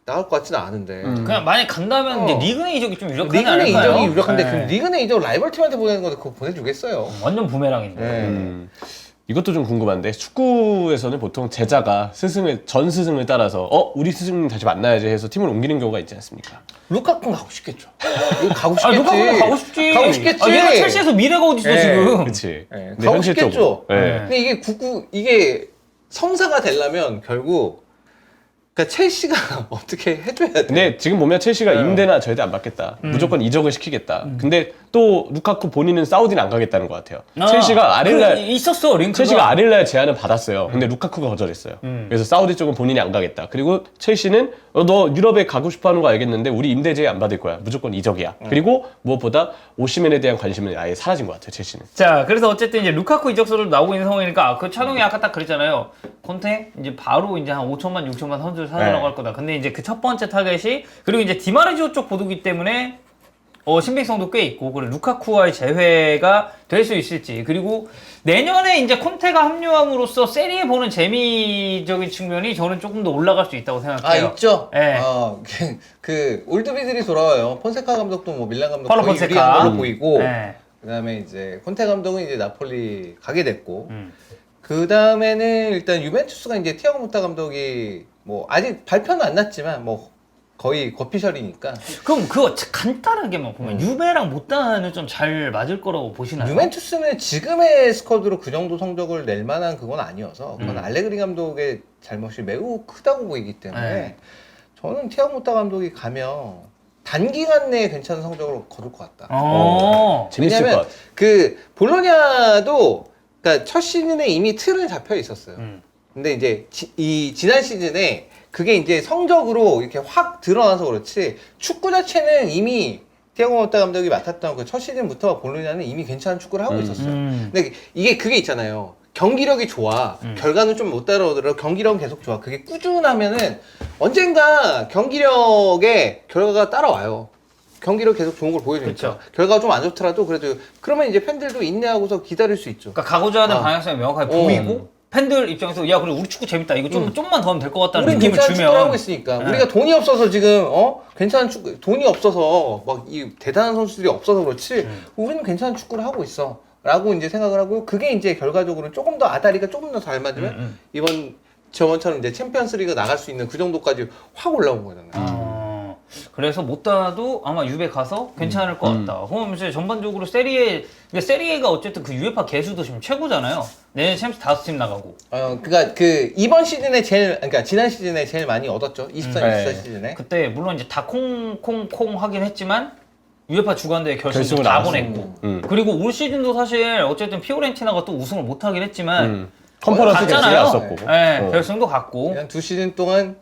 나갈 것 같지는 않은데. 그냥 만약 간다면 이제 리그 내 이적이 좀 유력하지 리그 내 않을까요? 이적이 유력한데 네. 그럼 리그 내 이적 라이벌 팀한테 보내는 건데 그거 보내주겠어요. 완전 부메랑인데. 네. 이것도 좀 궁금한데 축구에서는 보통 제자가 전 스승을 따라서 우리 스승님 다시 만나야지 해서 팀을 옮기는 경우가 있지 않습니까? 루카쿠는 가고 싶겠죠. 이거 가고 싶겠지. 루카쿠는 가고 싶지. 가고 싶겠지. 얘가 첼시에서 미래가 어디 있어 네. 지금? 그렇지. 네, 근데 가고 현실적으로. 싶겠죠. 네. 근데 이게 성사가 되려면 결국 그러니까 첼시가 어떻게 해줘야 돼. 근데 지금 보면 첼시가 임대나 절대 안 받겠다. 무조건 이적을 시키겠다. 근데 또 루카쿠 본인은 사우디는 안 가겠다는 것 같아요. 첼시가 아릴날 있었어 링크가. 첼시가 아릴날 제안을 받았어요. 근데 루카쿠가 거절했어요. 그래서 사우디 쪽은 본인이 안 가겠다. 그리고 첼시는 너 유럽에 가고 싶어하는 거 알겠는데 우리 임대 제의 안 받을 거야. 무조건 이적이야. 그리고 무엇보다 오시멘에 대한 관심은 아예 사라진 것 같아요. 첼시는. 자, 그래서 어쨌든 이제 루카쿠 이적설로 나오고 있는 상황이니까 그 차동이 아까 딱 그랬잖아요. 콘테 이제 바로 이제 한 5천만, 6천만 선수를 사들어갈 네. 거다. 근데 이제 그 첫 번째 타겟이 그리고 이제 디마르지오 쪽 보도기 때문에 신빙성도 꽤 있고 그리고 루카쿠와의 재회가 될 수 있을지 그리고 내년에 이제 콘테가 합류함으로써 세리에 보는 재미적인 측면이 저는 조금 더 올라갈 수 있다고 생각해요. 있죠. 네. 그 올드비들이 돌아와요. 폰세카 감독도 뭐 밀란 감독 파울로 거의 폰세카. 유리한 걸로 보이고 네. 그다음에 이제 콘테 감독은 이제 나폴리 가게 됐고 그 다음에는 일단 유벤투스가 이제 티아고 모타 감독이 뭐 아직 발표는 안 났지만 뭐 거의 거피셜이니까. 그럼 그거 간단하게만 보면 유베랑 못다는 좀 잘 맞을 거라고 보시나요? 유벤투스는 지금의 스쿼드로 그 정도 성적을 낼 만한 그건 아니어서 그건 알레그리 감독의 잘못이 매우 크다고 보이기 때문에 네. 저는 티아고 모타 감독이 가면 단기간 내에 괜찮은 성적을 거둘 것 같다. 재밌을 것 왜냐면 같아. 그 볼로냐도 그러니까 첫 시즌에 이미 틀은 잡혀 있었어요. 근데 이제 이 지난 시즌에 그게 이제 성적으로 이렇게 확 드러나서 그렇지 축구 자체는 이미 티아고 모타 감독이 맡았던 그 첫 시즌부터 볼로냐는 이미 괜찮은 축구를 하고 있었어요. 근데 이게 그게 있잖아요. 경기력이 좋아. 결과는 좀 못 따라오더라도 경기력은 계속 좋아. 그게 꾸준하면은 언젠가 경기력에 결과가 따라와요. 경기력 계속 좋은 걸 보여주니까. 그쵸. 결과가 좀 안 좋더라도 그래도 그러면 이제 팬들도 인내하고서 기다릴 수 있죠. 그러니까 가고자 하는 방향성이 명확하게 보이고 팬들 입장에서 야 그래 우리 축구 재밌다 이거 좀만 더 하면 될 것 같다는 우린 느낌을 괜찮은 축구를 하고 주면 있으니까. 네. 우리가 돈이 없어서 지금 괜찮은 축구 돈이 없어서 막 이 대단한 선수들이 없어서 그렇지 우리는 괜찮은 축구를 하고 있어. 라고 이제 생각을 하고 그게 이제 결과적으로 조금 더 아다리가 조금 더 잘 맞으면 이번 저번처럼 이제 챔피언스 리그 나갈 수 있는 그 정도까지 확 올라온 거잖아요. 그래서 못다도 아마 유베 가서 괜찮을 것 같다. 그럼 이제 전반적으로 세리에가 어쨌든 그 UEFA 개수도 지금 최고잖아요. 내년 챔스 5팀 나가고. 그러니까 그 이번 시즌에 그러니까 지난 시즌에 제일 많이 얻었죠. 24 네. 시즌에. 그때 물론 이제 다 콩콩콩 하긴 했지만 UEFA 주관대회 결승도 결승을 다 나갔어. 보냈고. 그리고 올 시즌도 사실 어쨌든 피오렌티나가 또 우승을 못 하긴 했지만 컨퍼런스 결승에 갔잖아요. 갔었고. 네, 결승도 갔고. 그냥 2시즌 동안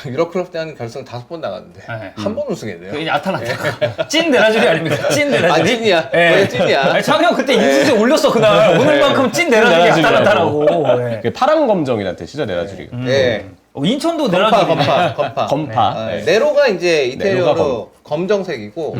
유럽 클럽 대한 결승 5번 나갔는데 네. 한 번 우승했네요. 그 이제 아탈란타. 찐 데라줄이 아닙니까? 찐 데라줄이. 아, 찐이야. 예. 원래 찐이야. 아니, 창현 그때 인수세 올렸어 그날. 오늘만큼 찐 데라줄이 아탈란타라고. 예. 그 파란 검정이란 뜻이죠, 네라주리가. 네. 인천도 건파, 데라줄이. 건파. 검파. 네. 네. 네로가 이제 네로가 이태리어로 검정색이고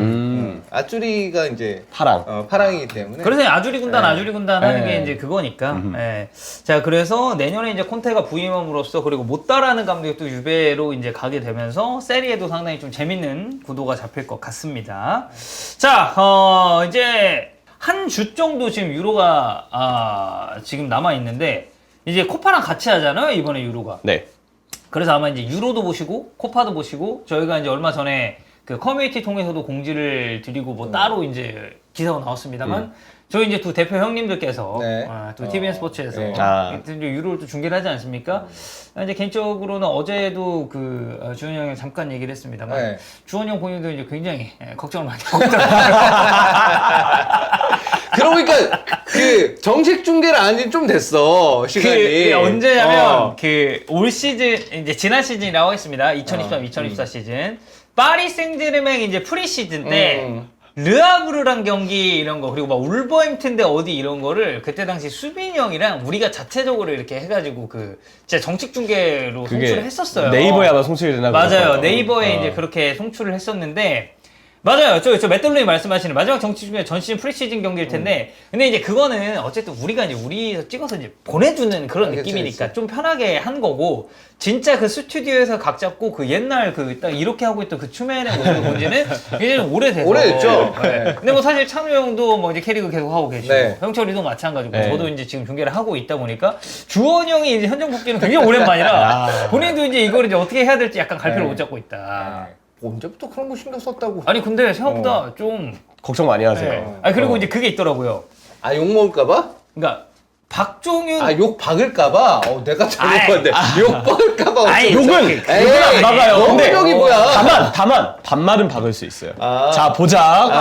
아쭈리가 이제 파랑. 파랑이기 때문에 그래서 아주리 군단 네. 아주리 군단 하는 네. 게 이제 그거니까. 예. 자 그래서 내년에 이제 콘테가 부임함으로써 그리고 못 따라하는 감독이 또 유베로 이제 가게 되면서 세리에도 상당히 좀 재밌는 구도가 잡힐 것 같습니다. 자 이제 한 주 정도 지금 유로가 지금 남아 있는데 이제 코파랑 같이 하잖아요 이번에 유로가. 네. 그래서 아마 이제 유로도 보시고 코파도 보시고 저희가 이제 얼마 전에 그 커뮤니티 통해서도 공지를 드리고 뭐 따로 이제 기사가 나왔습니다만 저희 이제 두 대표 형님들께서 네. 또 TVN 스포츠에서 네. 이제 유로를 또 중계를 하지 않습니까? 이제 개인적으로는 어제도 그 주원이 형이 잠깐 얘기를 했습니다만 네. 주원이 형 본인도 이제 굉장히 걱정을 많이 하고 그러니까 그 정식 중계를 안 지 좀 됐어 시간이. 언제냐면 그 올 시즌 이제 지난 시즌이라고 했습니다. 2023-2024 시즌 파리 생제르맹 이제 프리 시즌 때 르아브르랑 경기 이런 거 그리고 막 울버햄튼데 어디 이런 거를 그때 당시 수빈이 형이랑 우리가 자체적으로 이렇게 해가지고 그 진짜 정식 중계로 송출을 했었어요. 네이버에 아마 송출이 되나 맞아요. 네이버에 이제 그렇게 송출을 했었는데 맞아요. 저 맷돌님이 말씀하시는 마지막 정치 중에 전 시즌 프리시즌 경기일 텐데 근데 이제 그거는 어쨌든 우리가 이제 우리에서 찍어서 이제 보내주는 그런 그치, 느낌이니까 그치. 좀 편하게 한 거고 진짜 그 스튜디오에서 각 잡고 그 옛날 그 딱 이렇게 하고 있던 그 추면의 모습을 본 지는 이제 좀 오래돼서 오래됐죠. 네. 근데 뭐 사실 찬우 형도 뭐 이제 캐리그 계속 하고 계시고 네. 형철이도 마찬가지고 네. 저도 이제 지금 중계를 하고 있다 보니까 주원 형이 이제 현장 복귀는 굉장히 오랜만이라 본인도 이제 이걸 이제 어떻게 해야 될지 약간 갈피를 네. 못 잡고 있다. 언제부터 그런 거 신경 썼다고? 아니 근데 생각보다 좀 걱정 많이 하세요. 네. 아니 그리고 이제 그게 있더라고요. 욕 먹을까봐? 그러니까 박종윤 욕 박을까봐? 내가 잘못 아이, 봤는데 욕 박을까봐. 아이, 어쩌고 욕은 에이, 안 막아요. 근데 욕이 뭐야? 다만 반말은 박을 수 있어요. 아. 자 보자.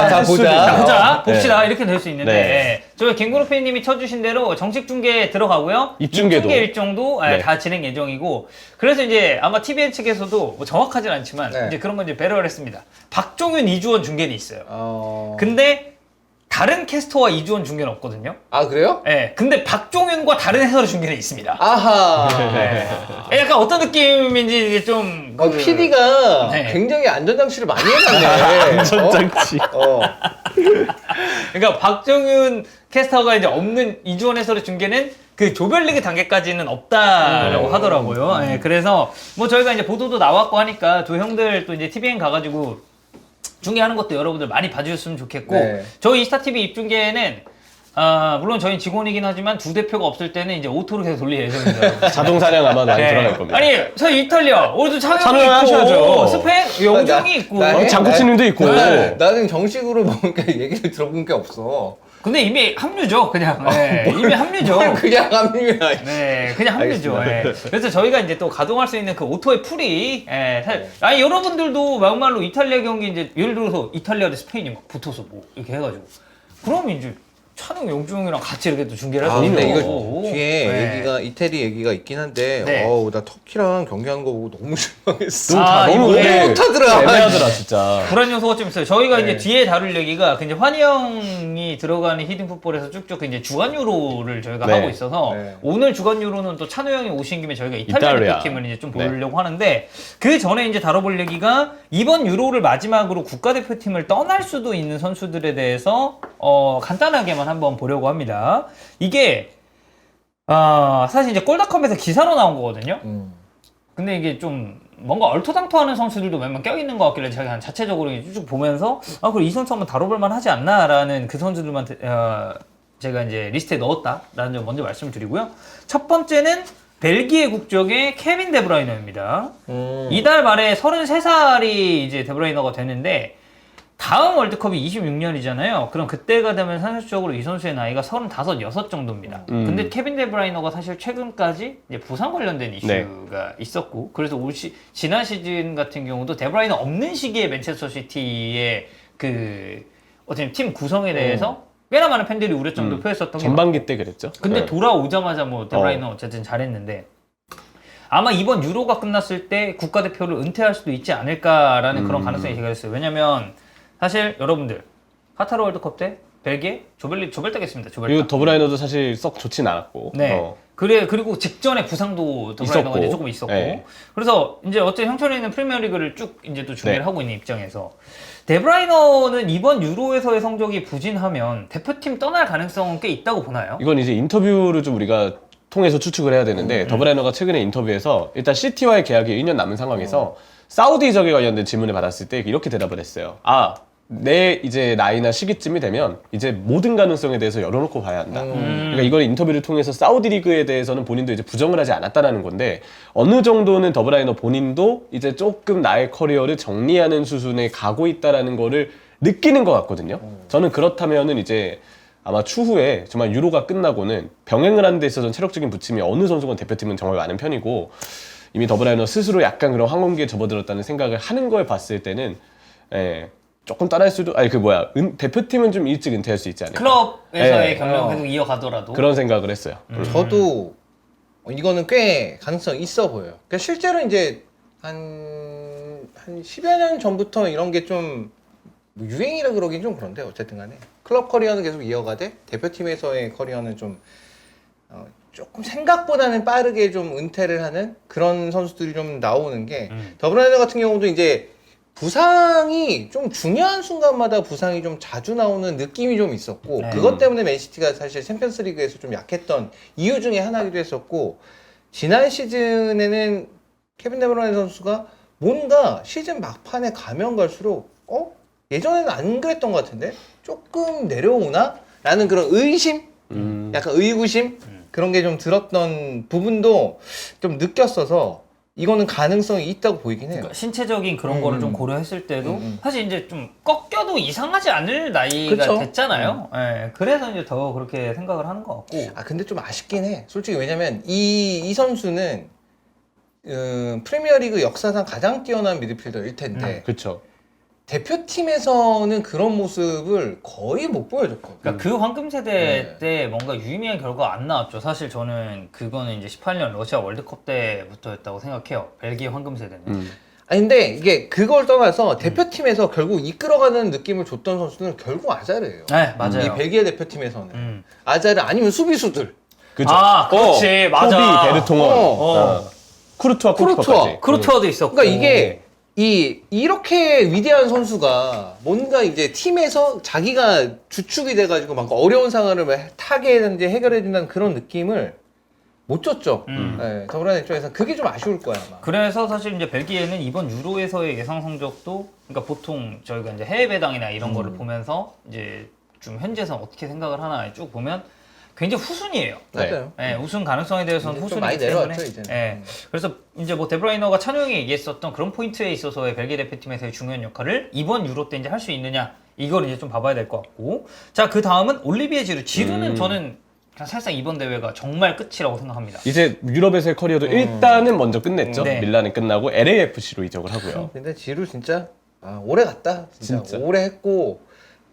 자, 할 수도 보자. 있어요. 자, 보자 네. 봅시다 이렇게 될 수 있는데 네. 저희 갱구로 팬님이 쳐주신 대로 정식 중계 들어가고요. 입중계도. 입중계 일정도 네. 다 진행 예정이고 그래서 이제 아마 TVN 측에서도 뭐 정확하진 않지만 네. 이제 그런 건 이제 배려를 했습니다. 박종윤 이주원 중계는 있어요. 그 근데 다른 캐스터와 이주원 중계는 없거든요. 그래요? 네. 근데 박종윤과 다른 해설의 중계는 있습니다. 아하. 네. 약간 어떤 느낌인지 이게 좀 PD가 네. 굉장히 안전장치를 많이 해놨네. 안전장치. 그러니까 박정윤 캐스터가 이제 없는 이주원 해설의 중계는 그 조별리그 단계까지는 없다라고 하더라고요. 네, 그래서 뭐 저희가 이제 보도도 나왔고 하니까 두 형들 또 이제 TVN 가가지고 중계하는 것도 여러분들 많이 봐주셨으면 좋겠고 네. 저희 이스타TV 입중계는 물론 저희 직원이긴 하지만 두 대표가 없을 때는 이제 오토로 계속 돌릴 예정입니다. 자동 사냥 아마 많이 네. 들어갈 겁니다. 아니, 저희 이탈리아, 우리도 찬우 찬우형이 형 있고, 하셔야죠. 스페인, 영종이 있고. 장코치님도 있고. 나는 정식으로 뭔가 얘기를 들어본 게 없어. 근데 이미 합류죠, 그냥. 네, 이미 합류죠. 그냥 합류야. 네, 그냥 합류죠. 예. 그래서 저희가 이제 또 가동할 수 있는 그 오토의 풀이, 아니, 여러분들도 막말로 이탈리아 경기 이제, 예를 들어서 이탈리아 대 스페인이 막 붙어서 뭐, 이렇게 해가지고. 그럼 이제, 찬우 영중이랑 같이 이렇게 또 중계를 할 수 있는 근데 거고. 이거 뒤에 네. 얘기가 이태리 얘기가 있긴 한데 네. 나 터키랑 경기하는 거 보고 너무 실망했어. 너무 이번에 못하더라. 애매하더라 진짜. 불안 요소가 좀 있어요. 저희가 네. 이제 뒤에 다룰 얘기가 이제 환희 형이 들어가는 히든 풋볼에서 쭉쭉 이제 주간 유로를 저희가 네. 하고 있어서 네. 오늘 주간 유로는 또 찬우 형이 오신 김에 저희가 이탈리아 이탈리아. 대표팀을 이제 좀 보려고 하는데 그 전에 이제 다뤄볼 얘기가 이번 유로를 마지막으로 국가대표팀을 떠날 수도 있는 선수들에 대해서 간단하게만 한번 보려고 합니다. 이게 사실 이제 골닷컴에서 기사로 나온 거거든요. 근데 이게 좀 뭔가 얼토당토하는 선수들도 몇 명 껴있는 것 같길래 제가 자체적으로 쭉 보면서 그럼 이 선수 한번 다뤄볼 만하지 않나라는 그 선수들만 제가 이제 리스트에 넣었다라는 점 먼저 말씀을 드리고요. 첫 번째는 벨기에 국적의 케빈 데브라이너입니다. 이달 말에 33살이 이제 데브라이너가 되는데 다음 월드컵이 26년이잖아요. 그럼 그때가 되면 상식적으로 이 선수의 나이가 35, 6 정도입니다. 근데 케빈 데브라이너가 사실 최근까지 이제 부상 관련된 이슈가 있었고, 그래서 지난 시즌 같은 경우도 데브라이너 없는 시기에 맨체스터 시티의 어쨌든 팀 구성에 대해서 꽤나 많은 팬들이 우려점도 표했었던 게 전반기 때 그랬죠. 근데 네. 돌아오자마자 뭐 데브라이너 어쨌든 잘했는데 아마 이번 유로가 끝났을 때 국가대표를 은퇴할 수도 있지 않을까라는 그런 가능성이 제기됐어요. 왜냐면 사실 여러분들 카타르 월드컵 때 벨기에 조별대겠습니다. 그리고 더브라이너도 사실 썩 좋진 않았고. 네. 그리고 직전에 부상도 더브라이너가 이제 조금 있었고. 네. 그래서 이제 어쨌든 형철이는 프리미어리그를 쭉 이제 또 중계를 하고 있는 입장에서 데브라이너는 이번 유로에서의 성적이 부진하면 대표팀 떠날 가능성은 꽤 있다고 보나요? 이건 이제 인터뷰를 좀 우리가 통해서 추측을 해야 되는데 더브라이너가 최근에 인터뷰에서 일단 시티와의 계약이 1년 남은 상황에서 사우디 이적에 관련된 질문을 받았을 때 이렇게 대답을 했어요. 내 이제 나이나 시기쯤이 되면 이제 모든 가능성에 대해서 열어놓고 봐야 한다. 그러니까 이걸 인터뷰를 통해서 사우디 리그에 대해서는 본인도 이제 부정을 하지 않았다라는 건데 어느 정도는 더브라이너 본인도 이제 조금 나의 커리어를 정리하는 수순에 가고 있다라는 거를 느끼는 것 같거든요. 저는 그렇다면은 이제 아마 추후에 정말 유로가 끝나고는 병행을 하는 데 있어서는 체력적인 부침이 어느 선수건 대표팀은 정말 많은 편이고 이미 더브라이너 스스로 약간 그런 황혼기에 접어들었다는 생각을 하는 걸 봤을 때는 조금 따라할 수도 대표팀은 좀 일찍 은퇴할 수 있지 않을까. 클럽에서의 경력을 계속 이어가더라도 그런 생각을 했어요. 저도 이거는 꽤 가능성이 있어 보여요. 그러니까 실제로 이제 한 10여 년 전부터 이런 게 좀 유행이라 그러긴 좀 그런데 어쨌든 간에 클럽 커리어는 계속 이어가되 대표팀에서의 커리어는 좀 조금 생각보다는 빠르게 좀 은퇴를 하는 그런 선수들이 좀 나오는 게 더브라이너 같은 경우도 이제 부상이 좀 중요한 순간마다 부상이 좀 자주 나오는 느낌이 좀 있었고 그것 때문에 맨시티가 사실 챔피언스 리그에서 좀 약했던 이유 중에 하나이기도 했었고 지난 시즌에는 케빈 데브라이너 선수가 뭔가 시즌 막판에 가면 갈수록 예전에는 안 그랬던 것 같은데 조금 내려오나? 라는 그런 의심? 약간 의구심? 그런 게 좀 들었던 부분도 좀 느꼈어서 이거는 가능성이 있다고 보이긴 해요. 그러니까 신체적인 그런 거를 좀 고려했을 때도 사실 이제 좀 꺾여도 이상하지 않을 나이가 그쵸? 됐잖아요. 그래서 이제 더 그렇게 생각을 하는 것 같고. 근데 좀 아쉽긴 해. 솔직히 왜냐면 이 선수는 프리미어리그 역사상 가장 뛰어난 미드필더일 텐데 그렇죠. 대표팀에서는 그런 모습을 거의 못 보여줬거든요. 그러니까 그 황금 세대 때 뭔가 유의미한 결과가 안 나왔죠. 사실 저는 그거는 이제 18년 러시아 월드컵 때부터였다고 생각해요. 벨기에 황금 세대는. 근데 이게 그걸 떠나서 대표팀에서 결국 이끌어가는 느낌을 줬던 선수는 결국 아자르예요. 네, 맞아요. 이 벨기에 대표팀에서는 아자르 아니면 수비수들. 그죠. 그렇지, 맞아. 토비, 베르통어, 쿠르투아, 골키퍼까지. 크루트와도 있었고. 그러니까 이게 이렇게 위대한 선수가 뭔가 이제 팀에서 자기가 주축이 돼가지고 막 어려운 상황을 타게 이제 해결해 준다는 그런 느낌을 못 줬죠. 더브라이너 입장에서 그게 좀 아쉬울 거야 아마. 그래서 사실 이제 벨기에는 이번 유로에서의 예상 성적도 그러니까 보통 저희가 이제 해외 배당이나 이런 거를 보면서 이제 좀 현재선 어떻게 생각을 하나 쭉 보면 굉장히 후순이에요. 맞아요. 네, 우승 가능성에 대해서는 좀 후순이기 많이 때문에. 내려왔죠, 이제는. 네. 그래서 이제 뭐 데브라이너가 찬용이 얘기했었던 그런 포인트에 있어서의 벨기에 대표팀에서의 중요한 역할을 이번 유로 때 이제 할 수 있느냐 이걸 이제 좀 봐봐야 될 것 같고. 자, 그 다음은 올리비에 지루. 지루는 저는 그냥 사실상 이번 대회가 정말 끝이라고 생각합니다. 이제 유럽에서의 커리어도 일단은 먼저 끝냈죠. 네. 밀란은 끝나고 LAFC로 이적을 하고요. 근데 지루 진짜 오래 갔다. 진짜 오래 했고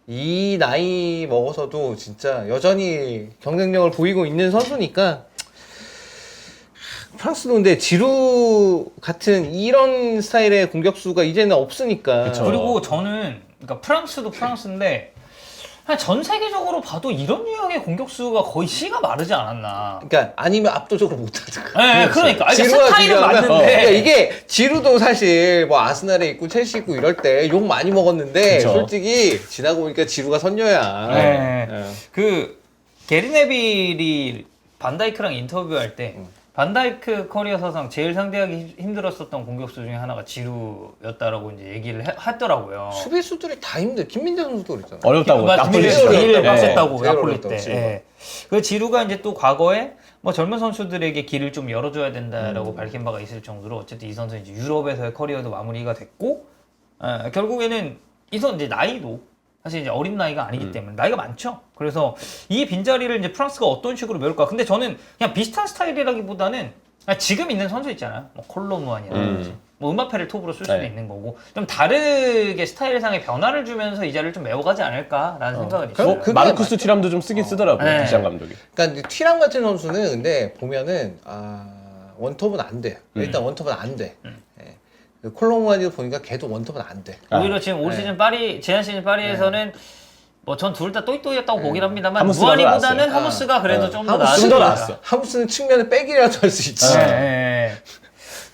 이 나이 먹어서도 진짜 여전히 경쟁력을 보이고 있는 선수니까 프랑스도 근데 지루 같은 이런 스타일의 공격수가 이제는 없으니까. 그쵸. 그리고 저는 그러니까 프랑스도 프랑스인데 그냥 전 세계적으로 봐도 이런 유형의 공격수가 거의 씨가 마르지 않았나. 그러니까 아니면 압도적으로 못하든가. 네, 그러니까. 아니, 지루가 스타일은 비교하면 맞는데. 그러니까 이게 지루도 사실 뭐 아스날에 있고 첼시 있고 이럴 때 욕 많이 먹었는데 그쵸. 솔직히 지나고 보니까 지루가 선녀야. 네. 네. 그 게리 네빌이 반다이크랑 인터뷰할 때 반다이크 커리어 사상 제일 상대하기 힘들었었던 공격수 중에 하나가 지루였다라고 이제 얘기를 했더라고요. 수비수들이 다 힘들. 김민재 선수도 그랬잖아. 어렵다고. 나폴리 제일 시절. 제일 네. 빡셌다고 제일 나폴리 어렵다고, 때. 지루가. 예. 그 지루가 이제 또 과거에 뭐 젊은 선수들에게 길을 좀 열어줘야 된다라고 밝힌 바가 있을 정도로 어쨌든 이 선수 이제 유럽에서의 커리어도 마무리가 됐고 결국에는 이 선수 이제 나이도 사실 이제 어린 나이가 아니기 때문에 나이가 많죠. 그래서 이 빈자리를 이제 프랑스가 어떤 식으로 메울까? 근데 저는 그냥 비슷한 스타일이라기보다는 그냥 지금 있는 선수 있잖아요. 뭐 콜로무안이라든지 뭐 음바페를 톱으로 쓸 수도 네. 있는 거고 좀 다르게 스타일상의 변화를 주면서 이 자리를 좀 메워가지 않을까라는 생각은 있어요. 그게 마르쿠스 티람도 좀 쓰긴 쓰더라고요. 네. 디장 감독이. 그러니까 이제 튀람 같은 선수는 근데 보면은 원톱은 안 돼. 일단 원톱은 안 돼. 예. 그 콜로무아니도 보니까 걔도 원톱은 안 돼. 오히려 지금 올 시즌 파리 지난 시즌 파리에서는 뭐 전 둘 다 또이또이였다고 보긴 합니다만 하무스가 무한이보다는 나왔어요. 하무스가 그래도 좀 더 하무스 좀 더 나았습니다. 나았어. 하무스는 측면에 백이라도 할 수 있지. 네, 네.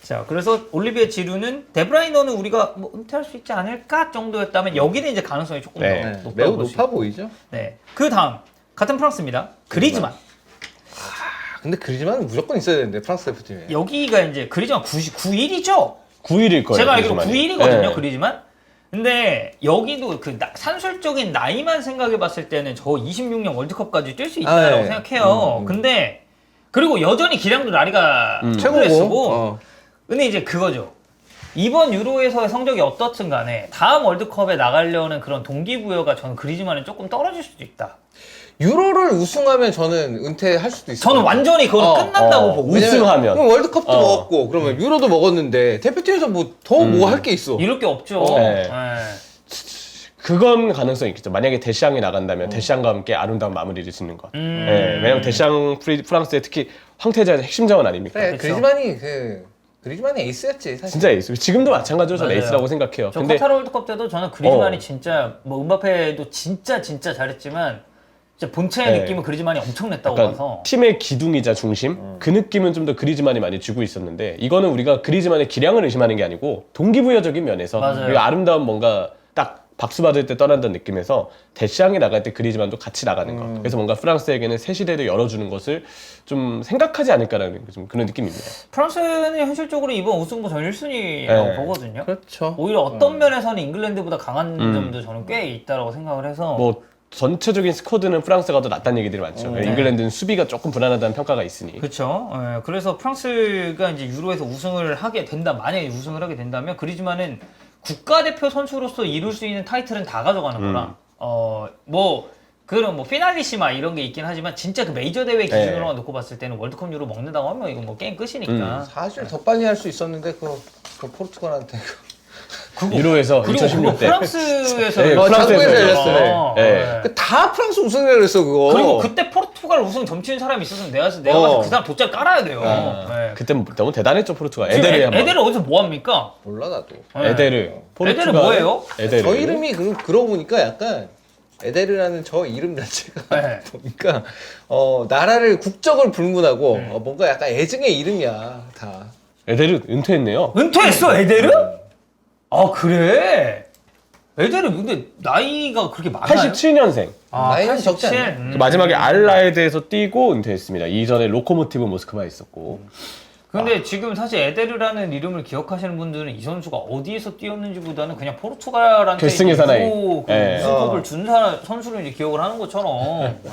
자, 그래서 올리비에 지루는 데브라이너는 우리가 뭐 은퇴할 수 있지 않을까 정도였다면 여기는 이제 가능성이 조금 네. 더 네, 높다고 매우 볼수 높아 있고. 보이죠. 네. 그 다음 같은 프랑스입니다. 그리즈만. 근데 그리지만은 무조건 있어야 되는데 프랑스 대표팀에. 여기가 이제 그리즈만 91이죠? 9일일 거예요. 제가 알기로 그리즈만이. 9일이거든요, 네. 그리즈만. 근데 여기도 그 산술적인 나이만 생각해 봤을 때는 저 26년 월드컵까지 뛸 수 있다라고 네. 생각해요. 근데 그리고 여전히 기량도 라리가 최고고. 최고고. 근데 이제 그거죠. 이번 유로에서의 성적이 어떻든 간에 다음 월드컵에 나가려는 그런 동기부여가 저는 그리즈만은 조금 떨어질 수도 있다. 유로를 우승하면 저는 은퇴할 수도 있어요. 저는 완전히 그건 끝난다고 보고. 우승하면. 그럼 월드컵도 먹었고 그러면 유로도 먹었는데 대표팀에서 뭐 더 뭐 할 게 있어. 이럴 게 없죠. 네. 네. 그건 가능성이 있겠죠. 만약에 데시앙이 나간다면 데시앙과 함께 아름다운 마무리를 짓는 것. 음. 네, 왜냐면 데시앙 프랑스의 특히 황태자의 핵심 자원 아닙니까? 그래, 그쵸. 그리즈만이 에이스였지 사실. 진짜 에이스. 지금도 마찬가지로 저는 맞아요. 에이스라고 생각해요. 저 근데 카타르 월드컵 때도 저는 그리즈만이 어. 진짜 뭐 음바페도 진짜 잘했지만 진짜 본체의 네. 느낌은 그리즈만이 엄청 냈다고 약간 봐서. 팀의 기둥이자 중심 그 느낌은 좀 더 그리즈만이 많이 주고 있었는데 이거는 우리가 그리즈만의 기량을 의심하는 게 아니고 동기부여적인 면에서 맞아요. 우리가 아름다운 뭔가 딱 박수 받을 때 떠난다는 느낌에서 데시앙이 나갈 때 그리즈만도 같이 나가는 것. 그래서 뭔가 프랑스에게는 새 시대를 열어주는 것을 좀 생각하지 않을까라는 좀 그런 느낌입니다. 프랑스는 현실적으로 이번 우승부 전 1순위라고 네. 보거든요. 그렇죠. 오히려 어떤 면에서는 잉글랜드보다 강한 점도 저는 꽤 있다고 생각을 해서 뭐 전체적인 스쿼드는 프랑스가 더 낫다는 얘기들이 많죠. 잉글랜드는 수비가 조금 불안하다는 평가가 있으니. 그렇죠. 예, 그래서 프랑스가 이제 유로에서 우승을 하게 된다. 만약에 우승을 하게 된다면 그리즈만은 국가대표 선수로서 이룰 수 있는 타이틀은 다 가져가는 거라. 뭐 그런 뭐 피날리시마 이런 게 있긴 하지만 진짜 그 메이저 대회 기준으로 놓고 봤을 때는 월드컵 유로 먹는다고 하면 이건 뭐 게임 끝이니까. 사실 더 빨리 할 수 있었는데 그 포르투갈한테 유로에서 그리고 2016 때. 프랑스에서 네, 프랑스에서 프랑스에서 열렸어요. 네. 다 프랑스 우승을 그랬어 그거. 그리고 그때 포르투갈 우승 점치는 사람이 있었으면 내가 봤을 때 그 사람 돗자리 깔아야 돼요. 네. 그때 너무 대단했죠 포르투갈. 지금 에데르 한번. 에데를 어디서 뭐 합니까? 몰라 나도. 네. 에데르. 포르투갈. 에데르 뭐예요? 에데르. 저 이름이 그러고 보니까 약간 에데르라는 저 이름 자체가 네. 보니까 나라를 국적을 불문하고 뭔가 약간 애증의 이름이야 다. 에데르 은퇴했네요. 은퇴했어 에데르? 아 그래? 에데르 근데 나이가 그렇게 많아요? 87년생. 아, 나이는 87? 적지 않네. 마지막에 알라에드에서 뛰고 은퇴했습니다. 이전에 로코모티브 모스크바에 있었고. 근데 지금 사실 에데르라는 이름을 기억하시는 분들은 이 선수가 어디에서 뛰었는지보다는 그냥 포르투갈한테 결승의 사나이. 예. 우승컵을 준 선수를 이제 기억을 하는 것처럼. 예.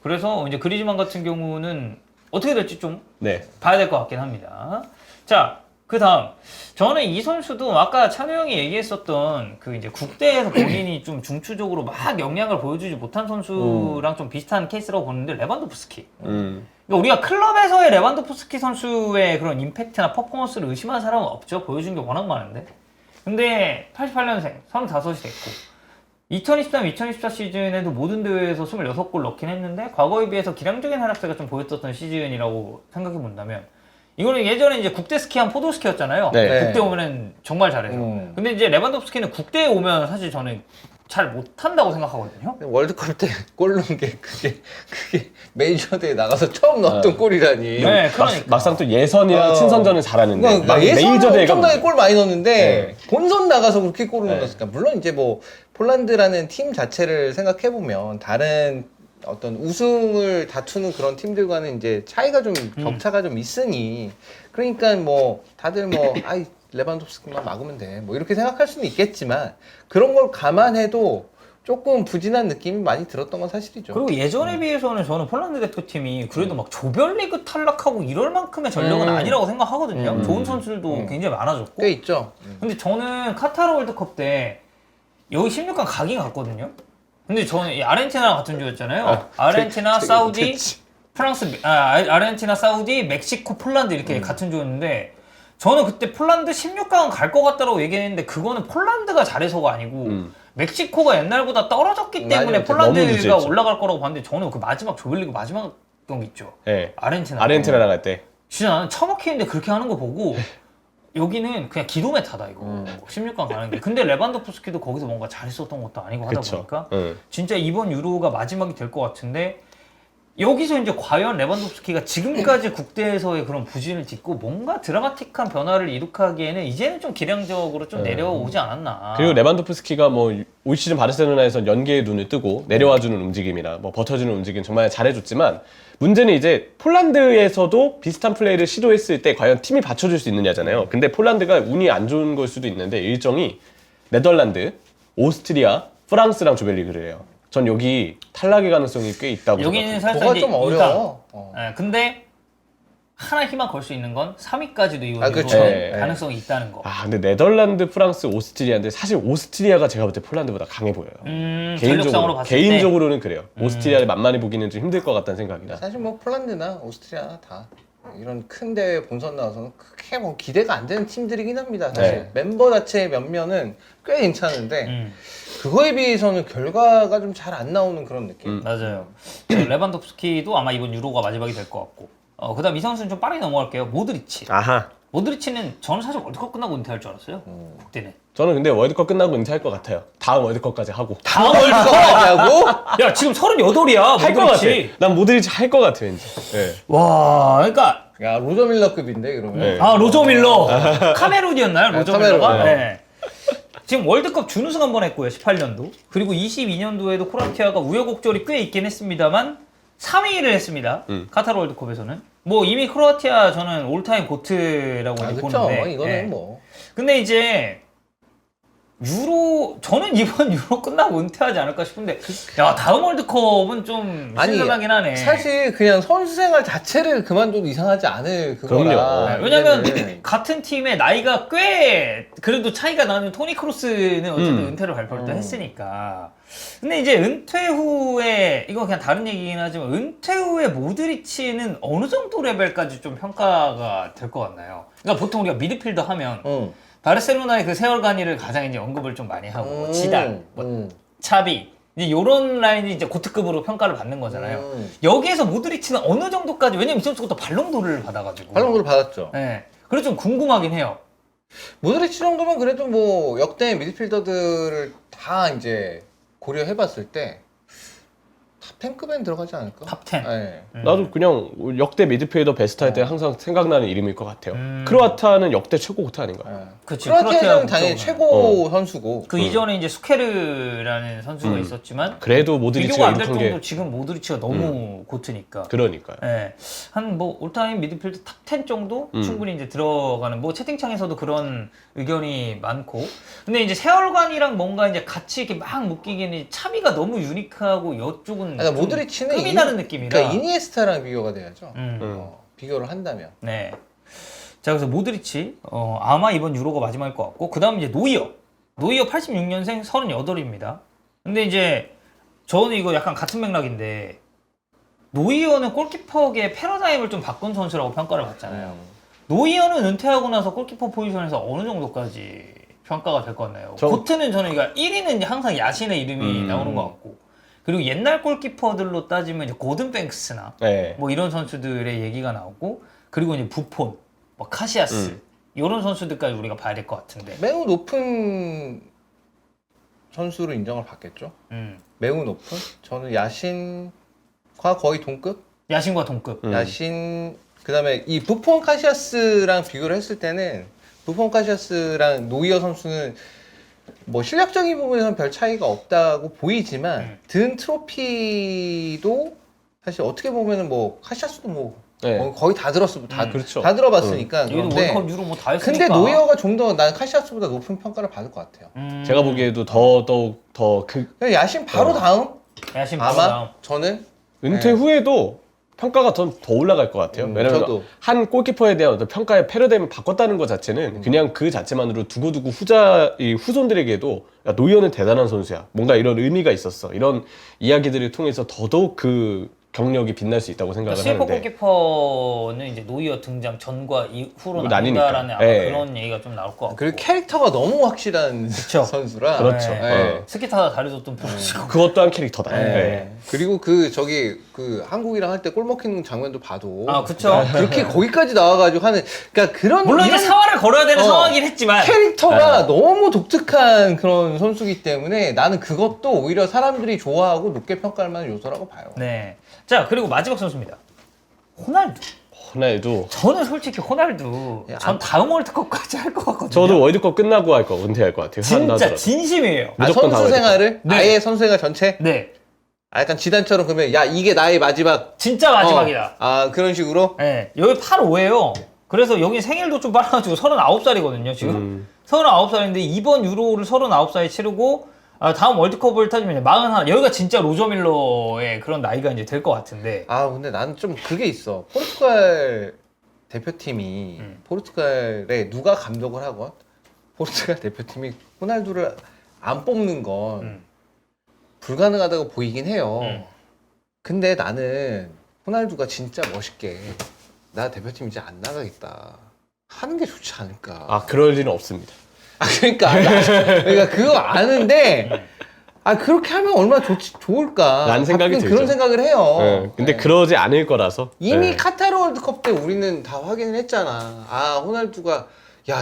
그래서 이제 그리즈만 같은 경우는 어떻게 될지 좀 네. 봐야 될 것 같긴 합니다. 자, 그 다음. 저는 이 선수도 아까 찬우 형이 얘기했었던 그 이제 국대에서 본인이 좀 중추적으로 막 역량을 보여주지 못한 선수랑 좀 비슷한 케이스라고 보는데 레반도프스키. 그러니까 우리가 클럽에서의 레반도프스키 선수의 그런 임팩트나 퍼포먼스를 의심하는 사람은 없죠. 보여준 게 워낙 많은데. 근데 88년생, 35이 됐고 2023-2024 시즌에도 모든 대회에서 26골 넣긴 했는데 과거에 비해서 기량적인 하락세가 좀 보였었던 시즌이라고 생각해 본다면 이거는 예전에 이제 국대 스키한 포도스키였잖아요. 네. 국대 오면은 정말 잘해서. 근데 이제 레반도프스키는 국대에 오면 사실 저는 잘 못한다고 생각하거든요. 월드컵 때 골 넣은 게 그게 메이저 대회 나가서 처음 넣었던 골이라니. 네, 그러니까. 막상 또 예선이랑 친선전은 잘하는데 그러니까 막 예선은 메이저 대회가 엄청나게 골 많이 넣었는데 네. 본선 나가서 그렇게 골을 네. 넣었으니까 물론 이제 뭐 폴란드라는 팀 자체를 생각해 보면 다른 어떤 우승을 다투는 그런 팀들과는 이제 차이가 좀 격차가 좀 있으니 그러니까 뭐 다들 뭐 아이 레반도프스키만 막으면 돼 뭐 이렇게 생각할 수는 있겠지만 그런 걸 감안해도 조금 부진한 느낌이 많이 들었던 건 사실이죠. 그리고 예전에 비해서는 저는 폴란드 대표팀이 그래도 막 조별리그 탈락하고 이럴 만큼의 전력은 아니라고 생각하거든요. 좋은 선수들도 굉장히 많아졌고. 꽤 있죠. 근데 저는 카타르 월드컵 때 여기 16강 가긴 갔거든요. 근데 저는 이 아르헨티나랑 같은 조였잖아요. 아르헨티나, 사우디, 프랑스, 아르헨티나, 사우디, 멕시코, 폴란드 이렇게 같은 조였는데 저는 그때 폴란드 16강은 갈 것 같다고 얘기했는데 그거는 폴란드가 잘해서가 아니고 멕시코가 옛날보다 떨어졌기 때문에 너무 폴란드가 늦었지. 올라갈 거라고 봤는데 저는 그 마지막 조별리그 마지막 경기 있죠. 네. 아르헨티나. 아르헨티나 나갈 때 진짜 나는 처박히는데 그렇게 하는 거 보고 여기는 그냥 기도메타다 이거 16강 가는 게. 근데 레반도프스키도 거기서 뭔가 잘했었던 것도 아니고 하다 그쵸. 보니까 응. 진짜 이번 유로가 마지막이 될 것 같은데 여기서 이제 과연 레반도프스키가 지금까지 국대에서의 그런 부진을 딛고 뭔가 드라마틱한 변화를 이룩하기에는 이제는 좀 기량적으로 좀 내려오지 않았나. 그리고 레반도프스키가 뭐 올 시즌 바르셀로나에서 연계의 눈을 뜨고 내려와주는 움직임이나 뭐 버텨주는 움직임 정말 잘해줬지만 문제는 이제 폴란드에서도 비슷한 플레이를 시도했을 때 과연 팀이 받쳐줄 수 있느냐잖아요. 근데 폴란드가 운이 안 좋은 걸 수도 있는데 일정이 네덜란드, 오스트리아, 프랑스랑 조별리그를 해요. 전 여기 탈락의 가능성이 꽤 있다고 여기는 생각해요. 살짝 그거가 이제 좀 어려워. 근데 하나 희망 걸 수 있는 건 3위까지도 이거 그쵸. 네. 가능성이 있다는 거. 아 근데 네덜란드, 프랑스, 오스트리아인데 사실 오스트리아가 제가 볼 때 폴란드보다 강해 보여요. 전력상으로 봤을 때. 개인적으로는 그래요. 오스트리아를 만만히 보기는 좀 힘들 것 같다는 생각이라. 사실 뭐 폴란드나 오스트리아 다 이런 큰 대회 본선 나와서는 크게 뭐 기대가 안 되는 팀들이긴 합니다. 사실 네. 멤버 자체의 면면은 꽤 괜찮은데 그거에 비해서는 결과가 좀 잘 안 나오는 그런 느낌. 맞아요. 레반도프스키도 아마 이번 유로가 마지막이 될 것 같고. 그다음 이 선수는 좀 빠르게 넘어갈게요. 모드리치. 아하. 모드리치는 저는 사실 월드컵 끝나고 은퇴할 줄 알았어요. 국대는. 저는 근데 월드컵 끝나고 은퇴할 것 같아요. 다음 월드컵까지 하고. 다음 월드컵 하고 야 지금 38이야 할 것 같아. 모드리치. 난 모드리치 할 것 같아 왠지. 네. 와 그러니까 야 로저 밀러급인데 그러면. 네. 로저 밀러 카메룬이었나요? 로저 카메룬. 밀러가? 네. 네. 지금 월드컵 준우승 한 번 했고요. 18년도. 그리고 22년도에도 크로아티아가 우여곡절이 꽤 있긴 했습니다만 3위를 했습니다. 카타르 월드컵에서는. 뭐 이미 크로아티아 저는 올타임 고트라고 아, 그쵸. 보는데. 이거는 네. 뭐. 근데 이제 저는 이번 유로 끝나고 은퇴하지 않을까 싶은데 야 다음 월드컵은 좀 신선하긴 하네. 사실 그냥 선수 생활 자체를 그만둬도 이상하지 않을 그거라. 그럼요. 네, 왜냐면 이제는. 같은 팀에 나이가 꽤 그래도 차이가 나는 토니 크로스는 어쨌든 은퇴를 발표를 또 했으니까. 근데 이제 은퇴 후에 이거 그냥 다른 얘기긴 하지만 은퇴 후에 모드리치는 어느 정도 레벨까지 좀 평가가 될 것 같나요? 그러니까 보통 우리가 미드필더 하면 바르셀로나의 그 세월간이를 가장 이제 언급을 좀 많이 하고 지단, 뭐 차비 이제 요런 라인이 이제 고트급으로 평가를 받는 거잖아요. 여기에서 모드리치는 어느 정도까지 왜냐면 이 선수가 또 발롱도르를 받아가지고 발롱도르 받았죠. 네. 그래서 좀 궁금하긴 해요. 모드리치 정도면 그래도 뭐 역대 미드필더들을 다 이제 고려해봤을 때 탑10급엔 들어가지 않을까? 탑10. 네. 나도 그냥 역대 미드필더 베스트 할 때 항상 생각나는 이름일 것 같아요. 크로아타는 역대 최고 고타 아닌가요? 그치. 크로아티아는 당연히 국적은. 최고 선수고. 그 이전에 이제 수케르라는 선수가 있었지만 그래도 비교가 모드리치가 안 될 이룩한 정도 게 지금 모드리치가 너무 고트니까. 그러니까요. 예. 한 뭐 올타임 미드필드 탑 10 정도 충분히 이제 들어가는 뭐 채팅창에서도 그런 의견이 많고. 근데 이제 세월관이랑 뭔가 이제 같이 이렇게 막 묶이기에는 차비가 너무 유니크하고 이쪽은 그러니까 모드리치는 급이 다른 느낌이라. 그러니까 이니에스타랑 비교가 돼야죠. 음. 비교를 한다면. 네. 자, 그래서 모드리치 아마 이번 유로가 마지막일 것 같고 그다음 이제 노이어 86년생 38입니다. 근데 이제 저는 이거 약간 같은 맥락인데 노이어는 골키퍼계 패러다임을 좀 바꾼 선수라고 평가를 받잖아요. 노이어는 은퇴하고 나서 골키퍼 포지션에서 어느 정도까지 평가가 될 것 같나요? 고트는 저는 그러니까 1위는 항상 야신의 이름이 나오는 것 같고 그리고 옛날 골키퍼들로 따지면 이제 고든 뱅크스나 네. 뭐 이런 선수들의 얘기가 나오고 그리고 이제 부폰, 뭐 카시아스 이런 선수들까지 우리가 봐야 될 것 같은데. 매우 높은 선수로 인정을 받겠죠. 매우 높은? 저는 야신과 거의 동급? 야신과 동급. 야신, 그 다음에 이 부폰 카시아스랑 비교를 했을 때는 부폰 카시아스랑 노이어 선수는 뭐 실력적인 부분에서는 별 차이가 없다고 보이지만 든 트로피도 사실 어떻게 보면은 뭐 카시아스도 뭐 네. 거의 다 들었어, 그렇죠. 다 들어봤으니까. 얘도 그런데 월컵 유로 뭐 다 했으니까. 근데 노이어가 좀 더 난 카시아스보다 높은 평가를 받을 것 같아요. 제가 보기에도 더더욱 그냥 야신 바로 다음? 야신 바로 아마 다음. 저는 은퇴 후에도 평가가 더 올라갈 것 같아요. 왜냐면 저도. 한 골키퍼에 대한 어떤 평가의 패러다임을 바꿨다는 것 자체는 그냥 그 자체만으로 두고두고 이 후손들에게도 야, 노이어는 대단한 선수야. 뭔가 이런 의미가 있었어. 이런 이야기들을 통해서 더더욱 그 경력이 빛날 수 있다고 생각을 CF 하는데 골키퍼는 이제 노이어 등장 전과 이후로 나뉘니까. 나뉜다라는 아마 예. 그런 얘기가 좀 나올 것 같고. 그리고 캐릭터가 너무 확실한 그쵸. 선수라. 그렇죠. 네. 네. 스키 타다 다리도 좀 부러지고. 그것 또한 캐릭터다. 네. 네. 그리고 그 저기 그 한국이랑 할 때 골 먹히는 장면도 봐도 아, 그쵸. 그렇게 거기까지 나와가지고 하는 그러니까 그런 물론 이제 이런 사활을 걸어야 되는 상황이긴 했지만. 캐릭터가 너무 독특한 그런 선수기 때문에 나는 그것도 오히려 사람들이 좋아하고 높게 평가할 만한 요소라고 봐요. 네. 자, 그리고 마지막 선수입니다. 호날두. 호날두. 저는 솔직히 호날두 전 다음 월드컵까지 할 것 같거든요. 저도 월드컵 끝나고 은퇴할 것 같아요. 진짜 하더라도. 진심이에요. 무조건 선수 다 생활을 네. 아예 선수 생활 전체 네. 약간 지단처럼 그러면 야 이게 나의 마지막 진짜 마지막이다. 아 그런 식으로 네. 여기 8-5예요. 그래서 여기 생일도 좀 빨라가지고 39살이거든요, 지금. 39살인데 이번 유로를 39살에 치르고 다음 월드컵을 타주면 이제 41. 여기가 진짜 로저 밀러의 그런 나이가 이제 될 것 같은데. 아 근데 나는 좀 그게 있어. 포르투갈 대표팀이 포르투갈에 누가 감독을 하건 포르투갈 대표팀이 호날두를 안 뽑는 건 불가능하다고 보이긴 해요. 근데 나는 호날두가 진짜 멋있게 나 대표팀 이제 안 나가겠다 하는 게 좋지 않을까. 아, 그럴 일은 없습니다. 그러니까 그거 아는데 그렇게 하면 얼마나 좋을까. 라는 생각이 가끔 들죠. 그런 생각을 해요. 네. 근데 네. 그러지 않을 거라서. 이미 네. 카타르 월드컵 때 우리는 다 확인을 했잖아. 호날두가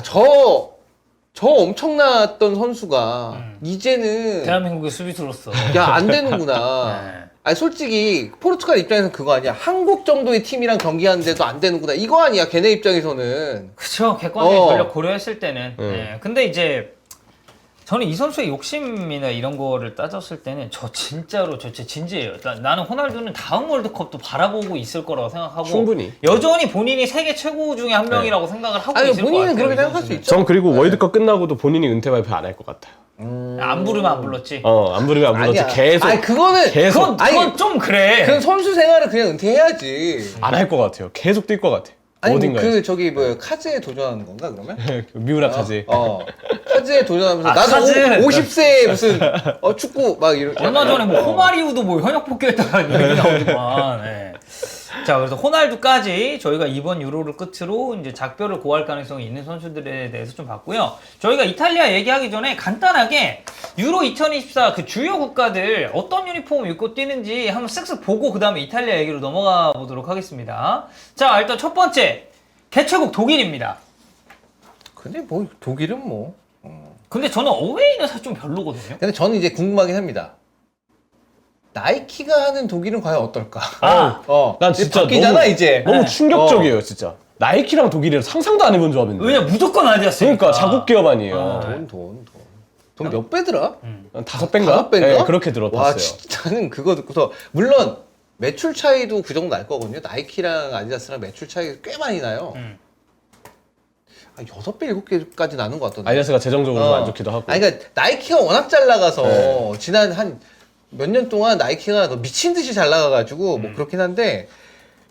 저 엄청났던 선수가 이제는 대한민국의 수비수로서. 안 되는구나. 네. 솔직히 포르투갈 입장에서는 그거 아니야. 한국 정도의 팀이랑 경기하는데도 안 되는구나. 이거 아니야. 걔네 입장에서는. 그쵸. 객관적인 전력 고려했을 때는. 네. 근데 이제 저는 이 선수의 욕심이나 이런 거를 따졌을 때는 저 진지해요. 나는 호날두는 다음 월드컵도 바라보고 있을 거라고 생각하고 충분히. 여전히 본인이 세계 최고 중에 한 명이라고 생각을 하고 있을 것 같아요. 본인은 그렇게 이 생각할 수 선수는. 있죠. 전 그리고 월드컵 끝나고도 본인이 은퇴 발표 안 할 것 같아요. 안 부르면 안 불렀지. 안 부르면 안 불렀지. 아니야. 계속. 그거는 계속. 그건 좀 그래. 그건 선수 생활을 그냥 은퇴해야지. 안 할 것 같아요. 계속 뛸 것 같아. 아니 어딘가에. 저기 카즈에 도전하는 건가 그러면? 미우라카지. 카즈에 도전하면서 나도 카즈. 50세에 무슨 축구 막 이런. 얼마 전에 뭐 호마리우도 뭐 현역 복귀했다는 얘기 나오지만. 네. 자, 그래서 호날두까지 저희가 이번 유로를 끝으로 이제 작별을 고할 가능성이 있는 선수들에 대해서 좀 봤고요. 저희가 이탈리아 얘기하기 전에 간단하게 유로 2024 그 주요 국가들 어떤 유니폼 입고 뛰는지 한번 쓱쓱 보고 그 다음에 이탈리아 얘기로 넘어가 보도록 하겠습니다. 자, 일단 첫 번째 개최국 독일입니다. 근데 뭐 독일은 뭐. 근데 저는 어웨이는 사실 좀 별로거든요. 근데 저는 이제 궁금하긴 합니다. 나이키가 하는 독일은 과연 어떨까? 난 진짜 바뀌잖아 너무, 이제. 너무 충격적이에요, 진짜. 나이키랑 독일이랑 상상도 안 해본 조합인데. 왜냐 무조건 아디다스니까. 그러니까 자국 기업 아니에요. 돈 몇 배더라? 한 5배인가? 5배인가? 네, 그렇게 와 들어봤어요. 진짜는 그거 듣고서 물론 매출 차이도 그 정도 날 거거든요. 나이키랑 아디다스랑 매출 차이 꽤 많이 나요. 6배, 7개까지 나는 것 같던데. 아디다스가 재정적으로 좀 안 좋기도 하고. 아니 그러니까 나이키가 워낙 잘 나가서 네. 지난 한 몇 년 동안 나이키가 미친 듯이 잘 나가가지고 뭐 그렇긴 한데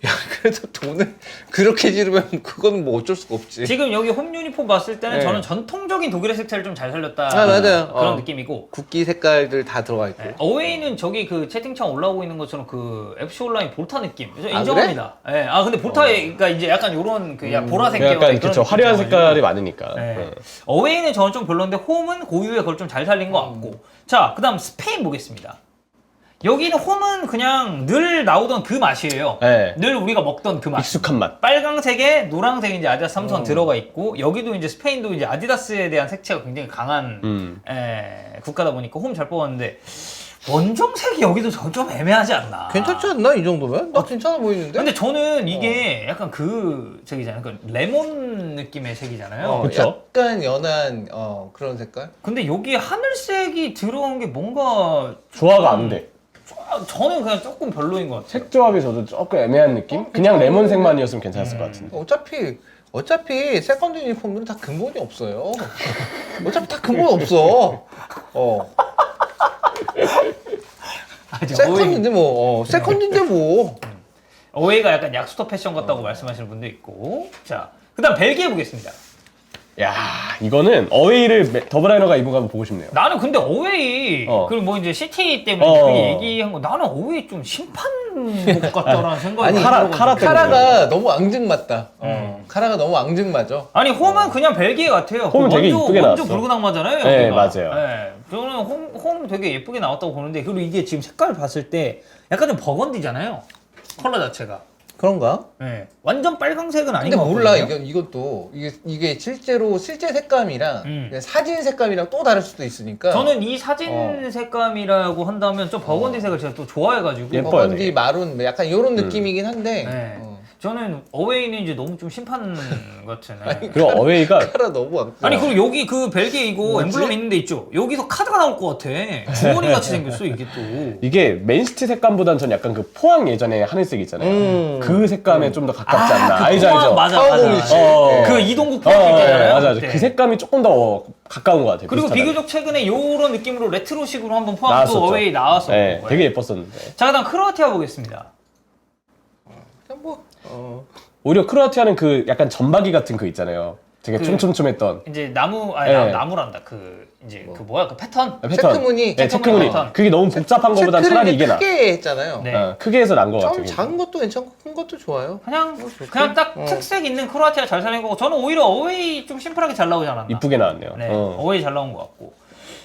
야 그래도 돈을 그렇게 지르면 그건 뭐 어쩔 수가 없지. 지금 여기 홈 유니폼 봤을 때는 네. 저는 전통적인 독일의 색깔을 좀 잘 살렸다. 맞아요. 그런 느낌이고. 국기 색깔들 다 들어가 있고. 어웨이는 저기 그 채팅창 올라오고 있는 것처럼 그 FC 온라인 볼타 느낌. 저 아, 인정합니다. 예. 아 근데 볼타가 이제 약간 요런 그 보라색 계열 약간 그쵸 화려한 색깔이 많으니까. 네. 어웨이는 저는 좀 별론데 홈은 고유의 그걸 좀 잘 살린 것 같고. 자, 그다음 스페인 보겠습니다. 여기는 홈은 그냥 늘 나오던 그 맛이에요. 네. 늘 우리가 먹던 그 맛. 익숙한 맛. 빨강색에 노란색 이제 아디다스 삼선 들어가 있고 여기도 이제 스페인도 이제 아디다스에 대한 색채가 굉장히 강한 국가다 보니까 홈 잘 뽑았는데 원정색이 여기도 좀 애매하지 않나. 괜찮지 않나 이 정도면? 나 괜찮아 보이는데. 근데 저는 이게 약간 그 색이잖아요. 그 레몬 느낌의 색이잖아요. 그쵸? 약간 연한 그런 색깔. 근데 여기 하늘색이 들어온 게 뭔가 조화가 안 돼. 저는 그냥 조금 별로인 것 같아요. 색 조합이 저도 조금 애매한 느낌? 그냥 레몬색만이었으면 괜찮았을 것 같은데. 어차피 세컨드 유니폼들은 다 근본이 없어요. 어차피 다 근본 없어. 세컨드인데 뭐. 세컨드인데 뭐. 어웨이가 약간 약수터 패션 같다고 말씀하시는 분도 있고. 자, 그다음 벨기에 보겠습니다. 야 이거는 어웨이를 더블라이너가 입은 거 한번 보고 싶네요. 나는 근데 어웨이 그리고 뭐 이제 시티 때문에 그 얘기한 거 나는 어웨이 좀 심판복 같다라는 생각이 아니 카라가 너무 앙증맞다. 카라가 너무 앙증맞아. 아니 홈은 그냥 벨기에 같아요. 홈은 되게 이쁘게 나왔어. 원조 붉은 악마잖아요. 네, 여기가. 맞아요. 네, 저는 홈 되게 예쁘게 나왔다고 보는데 그리고 이게 지금 색깔 봤을 때 약간 좀 버건디잖아요. 컬러 자체가. 그런가? 네, 완전 빨강색은 아닌 근데 것 몰라 같거든요. 이것도 이게 실제 색감이랑 그냥 사진 색감이랑 또 다를 수도 있으니까. 저는 이 사진 색감이라고 한다면 좀 버건디색을 제가 또 좋아해가지고 예뻐요. 버건디 되게. 마룬 약간 이런 느낌이긴 한데. 네. 저는 어웨이는 이제 너무 좀 심판 같은. 그리고 어웨이가 카라 너무 앙증. 아니 그리고 여기 그 벨기에 이거 엠블럼 있는 데 있죠. 여기서 카드가 나올 것 같아. 주머니 같이 생겼어 이게 또. 이게 맨시티 색감보단 전 약간 그 포항 예전에 하늘색 있잖아요. 그 색감에 좀 더 가깝지 않나. 그 알죠 포항, 알죠. 맞아. 파워공이지. 그 이동국 포항 있잖아요. 맞아. 그때. 그 색감이 조금 더 가까운 것 같아요. 그리고 비슷하다. 비교적 최근에 요런 느낌으로 레트로식으로 한번 포항도 나왔었죠. 어웨이 나왔었고. 네, 되게 예뻤었는데. 자 그다음 크로아티아 보겠습니다. 그냥 뭐. 오히려 크로아티아는 그 약간 점박이 같은 그 있잖아요. 되게 촘촘촘했던 이제 나무란다. 그 이제 그 뭐야 그 패턴. 패턴. 체크무늬. 네, 체크무늬. 패턴. 그게 너무 복잡한 것보단 차라리 이게 나. 크게 했잖아요. 네. 크게 해서 난 것 좀 같아요. 작은 것도 괜찮고 큰 것도 좋아요. 그냥 딱 특색 있는 크로아티아 잘 살린 거고 저는 오히려 어웨이 좀 심플하게 잘 나오지 않았나. 이쁘게 나왔네요. 네, 어웨이 잘 나온 것 같고.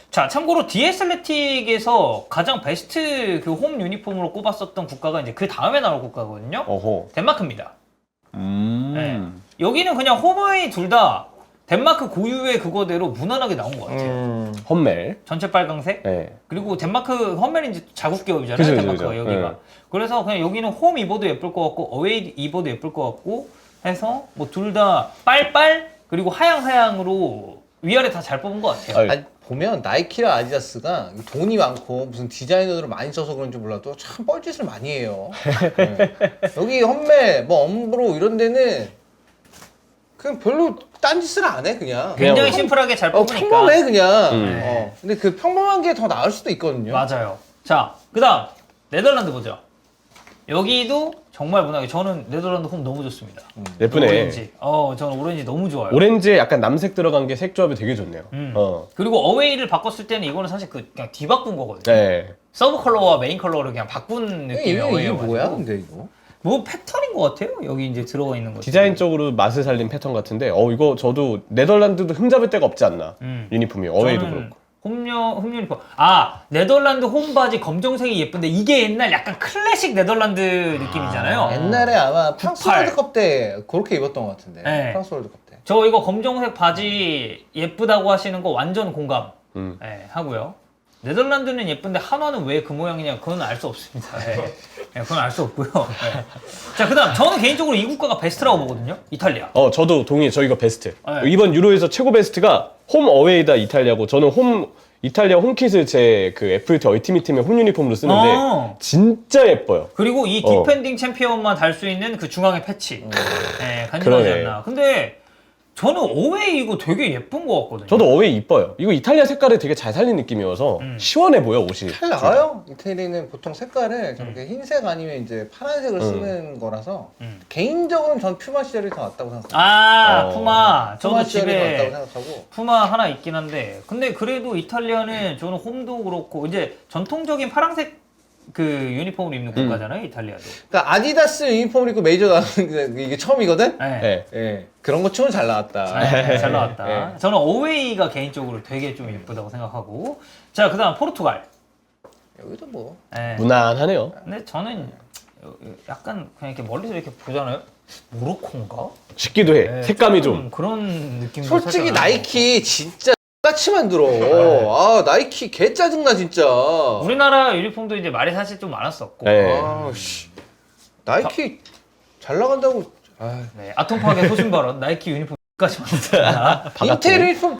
자, 참고로 디에슬레틱에서 가장 베스트 그 홈 유니폼으로 꼽았었던 국가가 이제 그 다음에 나올 국가거든요. 어호. 덴마크입니다. 네. 여기는 그냥 홈어웨이 둘 다 덴마크 고유의 그거대로 무난하게 나온 것 같아요. 험멜. 전체 빨강색. 네. 그리고 덴마크 험멜이 이제 자국 기업이잖아요. 그죠, 덴마크가 그죠. 여기가. 네. 그래서 그냥 여기는 홈 입어도 예쁠 것 같고 어웨이 입어도 예쁠 것 같고 해서 뭐 둘 다 빨빨 그리고 하양하양으로 위아래 다 잘 뽑은 것 같아요. 아니, 보면 나이키랑 아디다스가 돈이 많고 무슨 디자이너들을 많이 써서 그런지 몰라도 참 뻘짓을 많이 해요. 네. 여기 험멜, 뭐 엄브로 이런 데는 그냥 별로 딴짓을 안 해 그냥. 굉장히 심플하게 잘 뽑으니까. 평범해 그냥. 네. 근데 그 평범한 게 더 나을 수도 있거든요. 맞아요. 자, 그다음 네덜란드 보죠. 여기도 정말 무난하게 저는 네덜란드 홈 너무 좋습니다. 예쁘네. 오렌지. 저는 오렌지 너무 좋아요. 오렌지에 약간 남색 들어간 게 색 조합이 되게 좋네요. 그리고 어웨이를 바꿨을 때는 이거는 사실 그냥 뒤바꾼 거거든요. 네. 서브 컬러와 메인 컬러를 그냥 바꾼 느낌의 이게 어웨이여가지고. 뭐야 근데 이거? 뭐 패턴인 것 같아요. 여기 이제 들어가 있는 거. 디자인적으로 맛을 살린 패턴 같은데 이거 저도 네덜란드도 흠잡을 데가 없지 않나. 유니폼이 어웨이도 그렇고. 홈 유니폼. 네덜란드 홈 바지 검정색이 예쁜데 이게 옛날 약간 클래식 네덜란드 느낌이잖아요. 옛날에 아마 프랑스 98. 월드컵 때 그렇게 입었던 것 같은데. 네. 프랑스 월드컵 때. 저 이거 검정색 바지 예쁘다고 하시는 거 완전 공감 음. 네, 하고요. 네덜란드는 예쁜데 한화는 왜 그 모양이냐 그건 알 수 없습니다. 예. 예, 그건 알 수 없고요. 예. 자 그다음 저는 개인적으로 이 국가가 베스트라고 보거든요. 이탈리아. 저도 동의해. 저희가 베스트. 네. 이번 유로에서 최고 베스트가 홈 어웨이다 이탈리아고 저는 이탈리아 홈킷을 제 그 FUT 얼티밋 팀의 홈 유니폼으로 쓰는데 진짜 예뻐요. 그리고 이 디펜딩 챔피언만 달 수 있는 그 중앙의 패치. 예, 간지나지 그러네. 않나. 근데 저는 어웨이 이거 되게 예쁜 거 같거든요. 저도 어웨이 이뻐요. 이거 이탈리아 색깔을 되게 잘 살린 느낌이어서 시원해 보여 옷이. 잘 나가요. 이태리는 보통 색깔을 저렇게 흰색 아니면 이제 파란색을 쓰는 거라서 개인적으로는 전 퓨마 시절이 더 낫다고 생각합니다. 아 어. 푸마. 저도 퓨마 시절이 더 집에 낫다고 생각하고. 푸마 하나 있긴 한데 근데 그래도 이탈리아는 저는 홈도 그렇고 이제 전통적인 파란색 그 유니폼을 입는 국가잖아요. 이탈리아도. 그러니까 아디다스 유니폼을 입고 메이저 나가는 게 이게 처음이거든. 네. 네. 예, 그런 거 치고는 잘 나왔다. 네, 잘 나왔다. 네. 저는 어웨이가 개인적으로 되게 좀 예쁘다고 생각하고. 자, 그다음 포르투갈. 여기도 뭐 네. 무난하네요. 근데 저는 약간 그냥 이렇게 멀리서 이렇게 보잖아요. 모로코인가? 쉽기도 해. 네, 색감이 조금 좀. 그런 느낌도 솔직히 살짝 나고. 나이키 진짜 같이 만들어. 아 나이키 개 짜증나 진짜. 우리나라 유니폼도 이제 말이 사실 좀 많았었고. 네. 아씨 나이키 잘 나간다고. 아, 네, 아톰파괴 소신 발언. 나이키 유니폼까지 만들었다. 인텔 유니폼.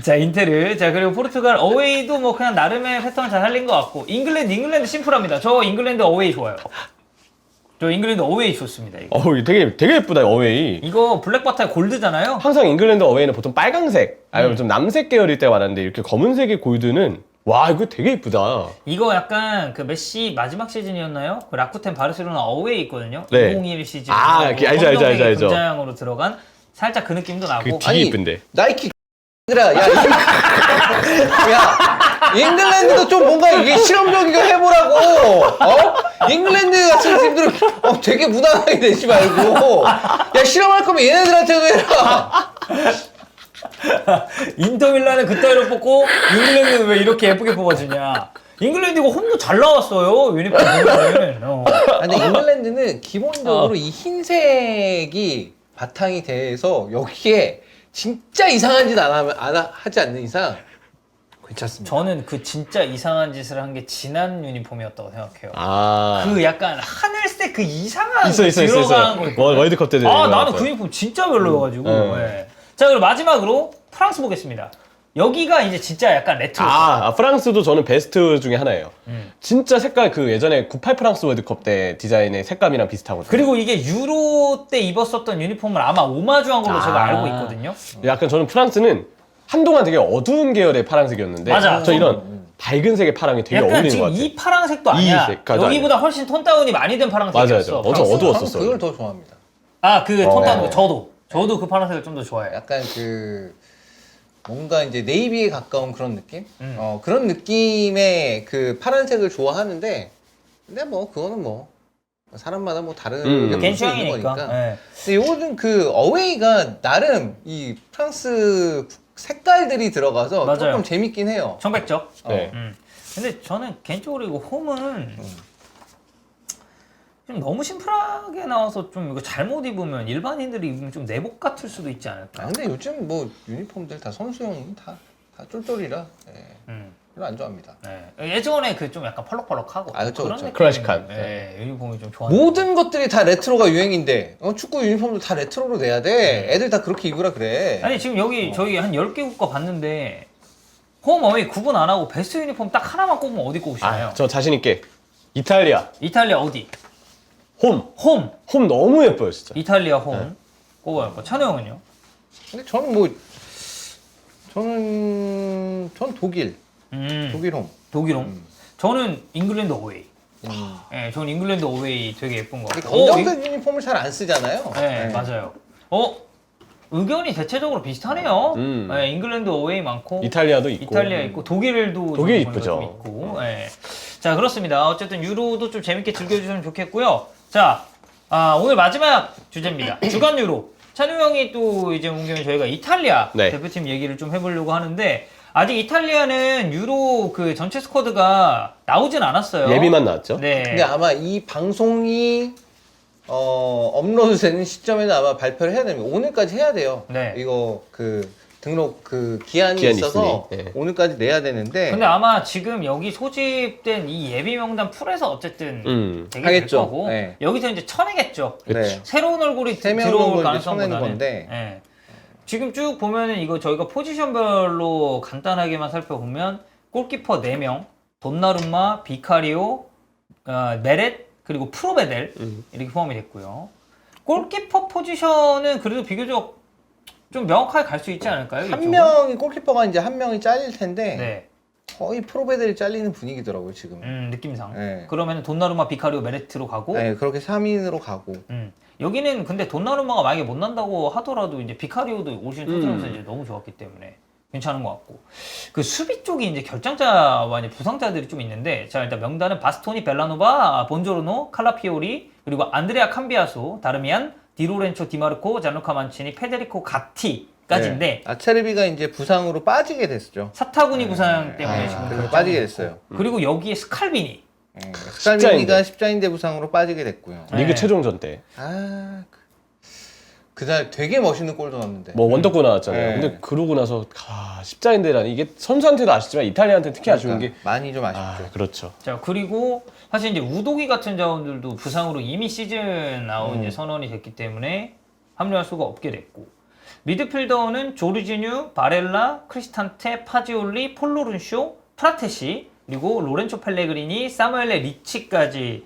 자, 인테르. 자, 그리고 포르투갈 어웨이도 뭐 그냥 나름의 패턴을 잘 살린 것 같고. 잉글랜드 심플합니다. 저 잉글랜드 어웨이 좋아요. 저 잉글랜드 어웨이 좋습니다. 이거, 되게 예쁘다 어웨이. 이거 블랙바타의 골드잖아요. 항상 잉글랜드 어웨이는 보통 빨강색 아니면 좀 남색 계열일 때가 많았는데 이렇게 검은색의 골드는 와 이거 되게 예쁘다. 이거 약간 그 메시 마지막 시즌이었나요? 그 라쿠텐 바르셀로나 어웨이 있거든요. 네. 2021 시즌. 아, 알죠. 금자양으로 들어간 살짝 그 느낌도 나고. 그게 되게 예쁜데. 나이키 얘들아 야 잉글랜드도 좀 뭔가 이게 실험적이게 해보라고. 잉글랜드 같은 팀들은 되게 무난하게 내지 말고 야 실험할 거면 얘네들한테도 해라. 인터밀란은 그따위로 뽑고 잉글랜드는 왜 이렇게 예쁘게 뽑아주냐. 잉글랜드 이거 홈도 잘 나왔어요. 유니폼 보면은. 근데 잉글랜드는 기본적으로 이 흰색이 바탕이 돼서 여기에 진짜 이상한 짓 하지 않는 이상 괜찮습니다. 저는 그 진짜 이상한 짓을 한 게 지난 유니폼이었다고 생각해요. 아. 그 약간 하늘색 그 이상한 있어. 들어간 거 있거든요. 월드컵 때도. 아 나는 그 유니폼 진짜 별로여가지고. 예. 자 그리고 마지막으로 프랑스 보겠습니다. 여기가 이제 진짜 약간 레트로. 프랑스도 저는 베스트 중에 하나예요. 진짜 색깔 그 예전에 98 프랑스 월드컵 때 디자인의 색감이랑 비슷하거든요. 그리고 이게 유로 때 입었었던 유니폼을 아마 오마주한 걸로 제가 알고 있거든요. 약간 저는 프랑스는 한동안 되게 어두운 계열의 파란색이었는데 맞아. 저 이런 밝은 색의 파랑이 되게 약간 어울리는 것 지금 같아요. 이 파란색도 아니야. 색깔도 여기보다 훨씬 톤 다운이 많이 된 파란색이었어. 맞아요. 엄청 어두웠었어요. 그걸 더 좋아합니다. 그 톤 다운 네. 저도 그 파란색을 좀 더 좋아해요. 약간 그 뭔가 이제 네이비에 가까운 그런 느낌? 그런 느낌의 그 파란색을 좋아하는데 근데 뭐 그거는 뭐 사람마다 뭐 다른 의견이 개인 있을 수 있는 취향이니까. 거니까. 예. 근데 요거는 그 어웨이가 나름 이 프랑스 색깔들이 들어가서 맞아요. 조금 재밌긴 해요. 청백적. 네. 근데 저는 개인적으로 이거 홈은 좀 너무 심플하게 나와서 좀 이거 잘못 입으면 일반인들이 입으면 좀 내복 같을 수도 있지 않을까. 근데 요즘 뭐 유니폼들 다 선수용 다 쫄쫄이라 음. 별로 안 좋아합니다. 네. 예전에 그 좀 약간 펄럭펄럭하고 그쵸, 그런 그쵸. 느낌. 클래식한. 네, 유니폼이 좀 좋아하는. 모든 것들이 다 레트로가 유행인데 축구 유니폼도 다 레트로로 내야 돼. 애들 다 그렇게 입으라 그래. 아니 지금 여기 저희 한 10개 국가 봤는데 홈 어웨이 구분 안 하고 베스트 유니폼 딱 하나만 꼽으면 어디 꼽으시나요? 저 자신 있게 이탈리아 이탈리아 어디? 홈 너무 예뻐요 진짜. 이탈리아 홈 꼽아요. 찬우 형은요? 근데 저는 독일 홈. 독일 홈. 저는 잉글랜드 어웨이. 네, 저는 잉글랜드 어웨이 되게 예쁜 거 근데 같아요. 검정색 유니폼을 잘 안 쓰잖아요. 네, 맞아요. 의견이 대체적으로 비슷하네요. 네, 잉글랜드 어웨이 많고 이탈리아도 있고. 이탈리아 있고 독일 독일 좀 이쁘죠. 있고. 네. 자 그렇습니다. 어쨌든 유로도 좀 재밌게 즐겨주시면 좋겠고요. 자 오늘 마지막 주제입니다. 주간 유로. 찬우 형이 또 이제 온 김에 저희가 이탈리아 네. 대표팀 얘기를 좀 해보려고 하는데 아직 이탈리아는 유로 그 전체 스쿼드가 나오진 않았어요. 예비만 나왔죠. 네. 근데 아마 이 방송이 업로드되는 시점에는 아마 발표를 해야 됩니다. 오늘까지 해야 돼요. 네. 이거 그 등록 그 기한이 기한이 있어서 있으니, 네. 오늘까지 내야 되는데. 근데 아마 지금 여기 소집된 이 예비 명단 풀에서 어쨌든 되게 될 하겠죠. 거고 네. 여기서 이제 쳐내겠죠. 네. 새로운 얼굴이 세 명 들어올 정도 이제 가능성보다는. 쳐내는 건데. 예. 지금 쭉 보면은 이거 저희가 포지션별로 간단하게만 살펴보면 골키퍼 4명, 돈나룸마, 비카리오, 메렛 그리고 프로베델 이렇게 포함이 됐고요. 골키퍼 포지션은 그래도 비교적 좀 명확하게 갈 수 있지 않을까요? 한 이쪽은? 명이 골키퍼가 이제 한 명이 잘릴 텐데 네. 거의 프로베들이 잘리는 분위기더라고요 지금. 느낌상. 네. 그러면은 돈나룸마, 비카리오, 메레트로 가고. 네, 그렇게 3인으로 가고. 여기는 근데 돈나룸마가 만약에 못 난다고 하더라도 이제 비카리오도 올 시즌 토트넘에서 이제 너무 좋았기 때문에 괜찮은 것 같고. 그 수비 쪽이 이제 결장자와 이제 부상자들이 좀 있는데, 자 일단 명단은 바스토니, 벨라노바, 본조르노, 칼라피오리, 그리고 안드레아 캄비아소, 다르미안, 디로렌초, 디마르코, 잔루카 만치니, 페데리코 가티까지인데. 네. 아체르비가 이제 부상으로 빠지게 됐죠. 사타구니 부상 때문에 지금 그래서 결정이 빠지게 됐고. 됐어요. 그리고 여기에 스칼비니. 스칼비니가 십자인대 부상으로 빠지게 됐고요. 네. 리그 최종전 때. 그날 되게 멋있는 골도 넣었는데. 뭐 원더골 나왔잖아요. 네. 근데 그러고 나서 십자인대라니 이게 선수한테도 아쉽지만 이탈리아한테 특히 아쉬운 게 많이 좀 아쉽죠. 그렇죠. 자 그리고 사실 이제 우도기 같은 자원들도 부상으로 이미 시즌 아웃 이제 선언이 됐기 때문에 합류할 수가 없게 됐고, 미드필더는 조르지뉴, 바렐라, 크리스탄테, 파지올리, 폴로룬쇼, 프라테시, 그리고 로렌초 펠레그리니, 사무엘레 리치까지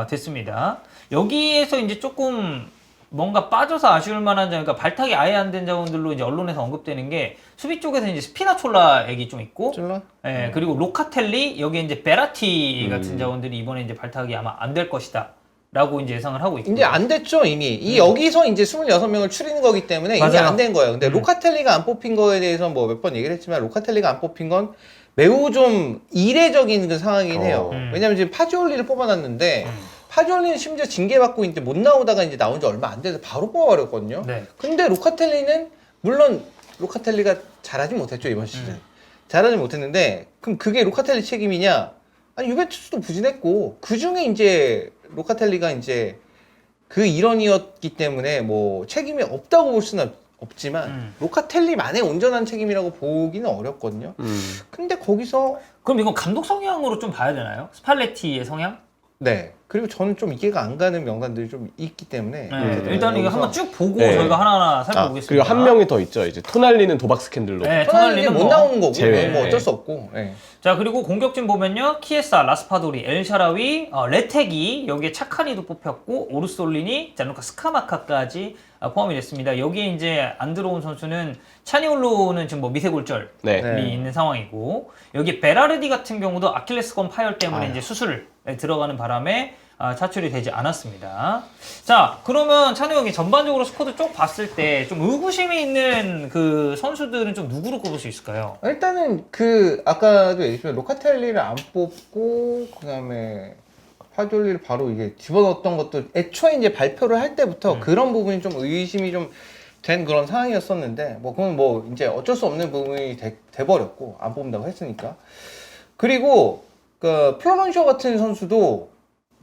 됐습니다. 여기에서 이제 조금 뭔가 빠져서 아쉬울 만한 점, 그러니까 발탁이 아예 안 된 자원들로 이제 언론에서 언급되는 게 수비 쪽에서 이제 스피나촐라 얘기 좀 있고, 쫄라? 예, 그리고 로카텔리, 여기에 이제 베라티 같은 자원들이 이번에 이제 발탁이 아마 안 될 것이다. 라고 이제 예상을 하고 있고. 이제 안 됐죠, 이미. 여기서 이제 26명을 추리는 거기 때문에 이미 맞아요. 안 된 거예요. 근데 로카텔리가 안 뽑힌 거에 대해서 뭐 몇 번 얘기를 했지만, 로카텔리가 안 뽑힌 건 매우 좀 이례적인 그 상황이긴 해요. 왜냐면 지금 파지올리를 뽑아놨는데, 파지올리는 심지어 징계받고 이제 못 나오다가 이제 나온 지 얼마 안 돼서 바로 뽑아버렸거든요. 네. 근데 로카텔리는, 물론 로카텔리가 잘하지 못했죠, 이번 시즌. 잘하지 못했는데, 그럼 그게 로카텔리 책임이냐? 아니, 유벤투스도 부진했고, 그 중에 이제 로카텔리가 이제 그 일원이었기 때문에 뭐 책임이 없다고 볼 수는 없지만, 로카텔리만의 온전한 책임이라고 보기는 어렵거든요. 근데 거기서, 그럼 이건 감독 성향으로 좀 봐야 되나요? 스팔레티의 성향? 네. 그리고 저는 좀 이해가 안 가는 명단들이 좀 있기 때문에. 네. 일단 이거 여기서 한번 쭉 보고 네. 저희가 하나하나 살펴보겠습니다. 그리고 한 명이 더 있죠. 이제 토날리는 도박 스캔들로. 네, 토날리는 토날리는 못 뭐. 나오는 거고, 제외. 뭐 어쩔 수 없고. 네. 자 그리고 공격진 보면요, 키에사, 라스파도리, 엘샤라위, 레테기, 여기에 차카니도 뽑혔고, 오르솔리니, 잔루카 스카마카까지 포함이 됐습니다. 여기에 이제 안 들어온 선수는 차니올로는 지금 뭐 미세골절이 네. 있는 상황이고, 여기 베라르디 같은 경우도 아킬레스건 파열 때문에 이제 수술에 들어가는 바람에 차출이 되지 않았습니다. 자, 그러면 찬우 형이 전반적으로 스쿼드 쭉 봤을 때 좀 의구심이 있는 그 선수들은 좀 누구로 꼽을 수 있을까요? 일단은 아까도 얘기했지만 로카텔리를 안 뽑고, 그 다음에 파졸리를 바로 이게 집어넣었던 것도 애초에 이제 발표를 할 때부터 그런 부분이 좀 의심이 좀 된 그런 상황이었었는데, 뭐 그건 뭐 이제 어쩔 수 없는 부분이 돼버렸고, 안 뽑는다고 했으니까. 그리고 그 플로런쇼 같은 선수도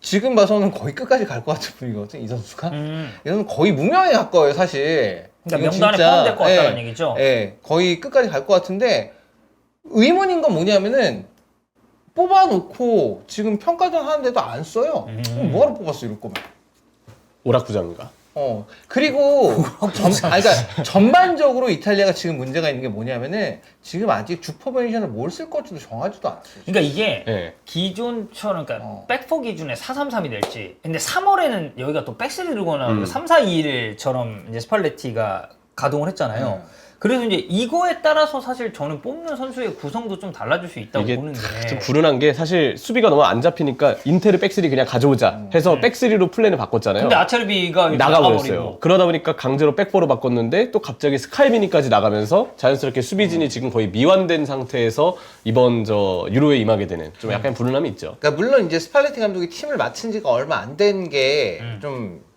지금 봐서는 거의 끝까지 갈 것 같은 분이거든, 이 선수가. 이 선수는 거의 무명에 가까워요, 사실. 그러니까 이건 명단에 진짜, 포함될 것 같다는 얘기죠? 예, 거의 끝까지 갈 것 같은데, 의문인 건 뭐냐면은, 뽑아놓고 지금 평가전 하는데도 안 써요. 그럼 뭐하러 뽑았어, 이럴 거면. 오락부장인가? 그리고 그러니까 전반적으로 이탈리아가 지금 문제가 있는 게 뭐냐면은, 지금 아직 주 포메이션을 뭘 쓸 건지도 정하지도 않았어요. 그러니까 이게 네. 기존처럼, 그러니까 백포 기준에 4-3-3이 될지, 근데 3월에는 여기가 또 백스리 들거나 3-4-2-1처럼 이제 스팔레티가 가동을 했잖아요. 그래서 이제 이거에 따라서 사실 저는 뽑는 선수의 구성도 좀 달라질 수 있다고 이게 보는데. 좀 불운한 게 사실 수비가 너무 안 잡히니까 인테르 백스리 그냥 가져오자 해서 백스리로 플랜을 바꿨잖아요. 근데 아체르비가 나가버렸어요. 나가버리고. 그러다 보니까 강제로 백포로 바꿨는데 또 갑자기 스칼비니까지 나가면서 자연스럽게 수비진이 지금 거의 미완된 상태에서 이번 유로에 임하게 되는 좀 약간 불운함이 있죠. 그러니까 물론 이제 스팔레티 감독이 팀을 맡은 지가 얼마 안 된 게 좀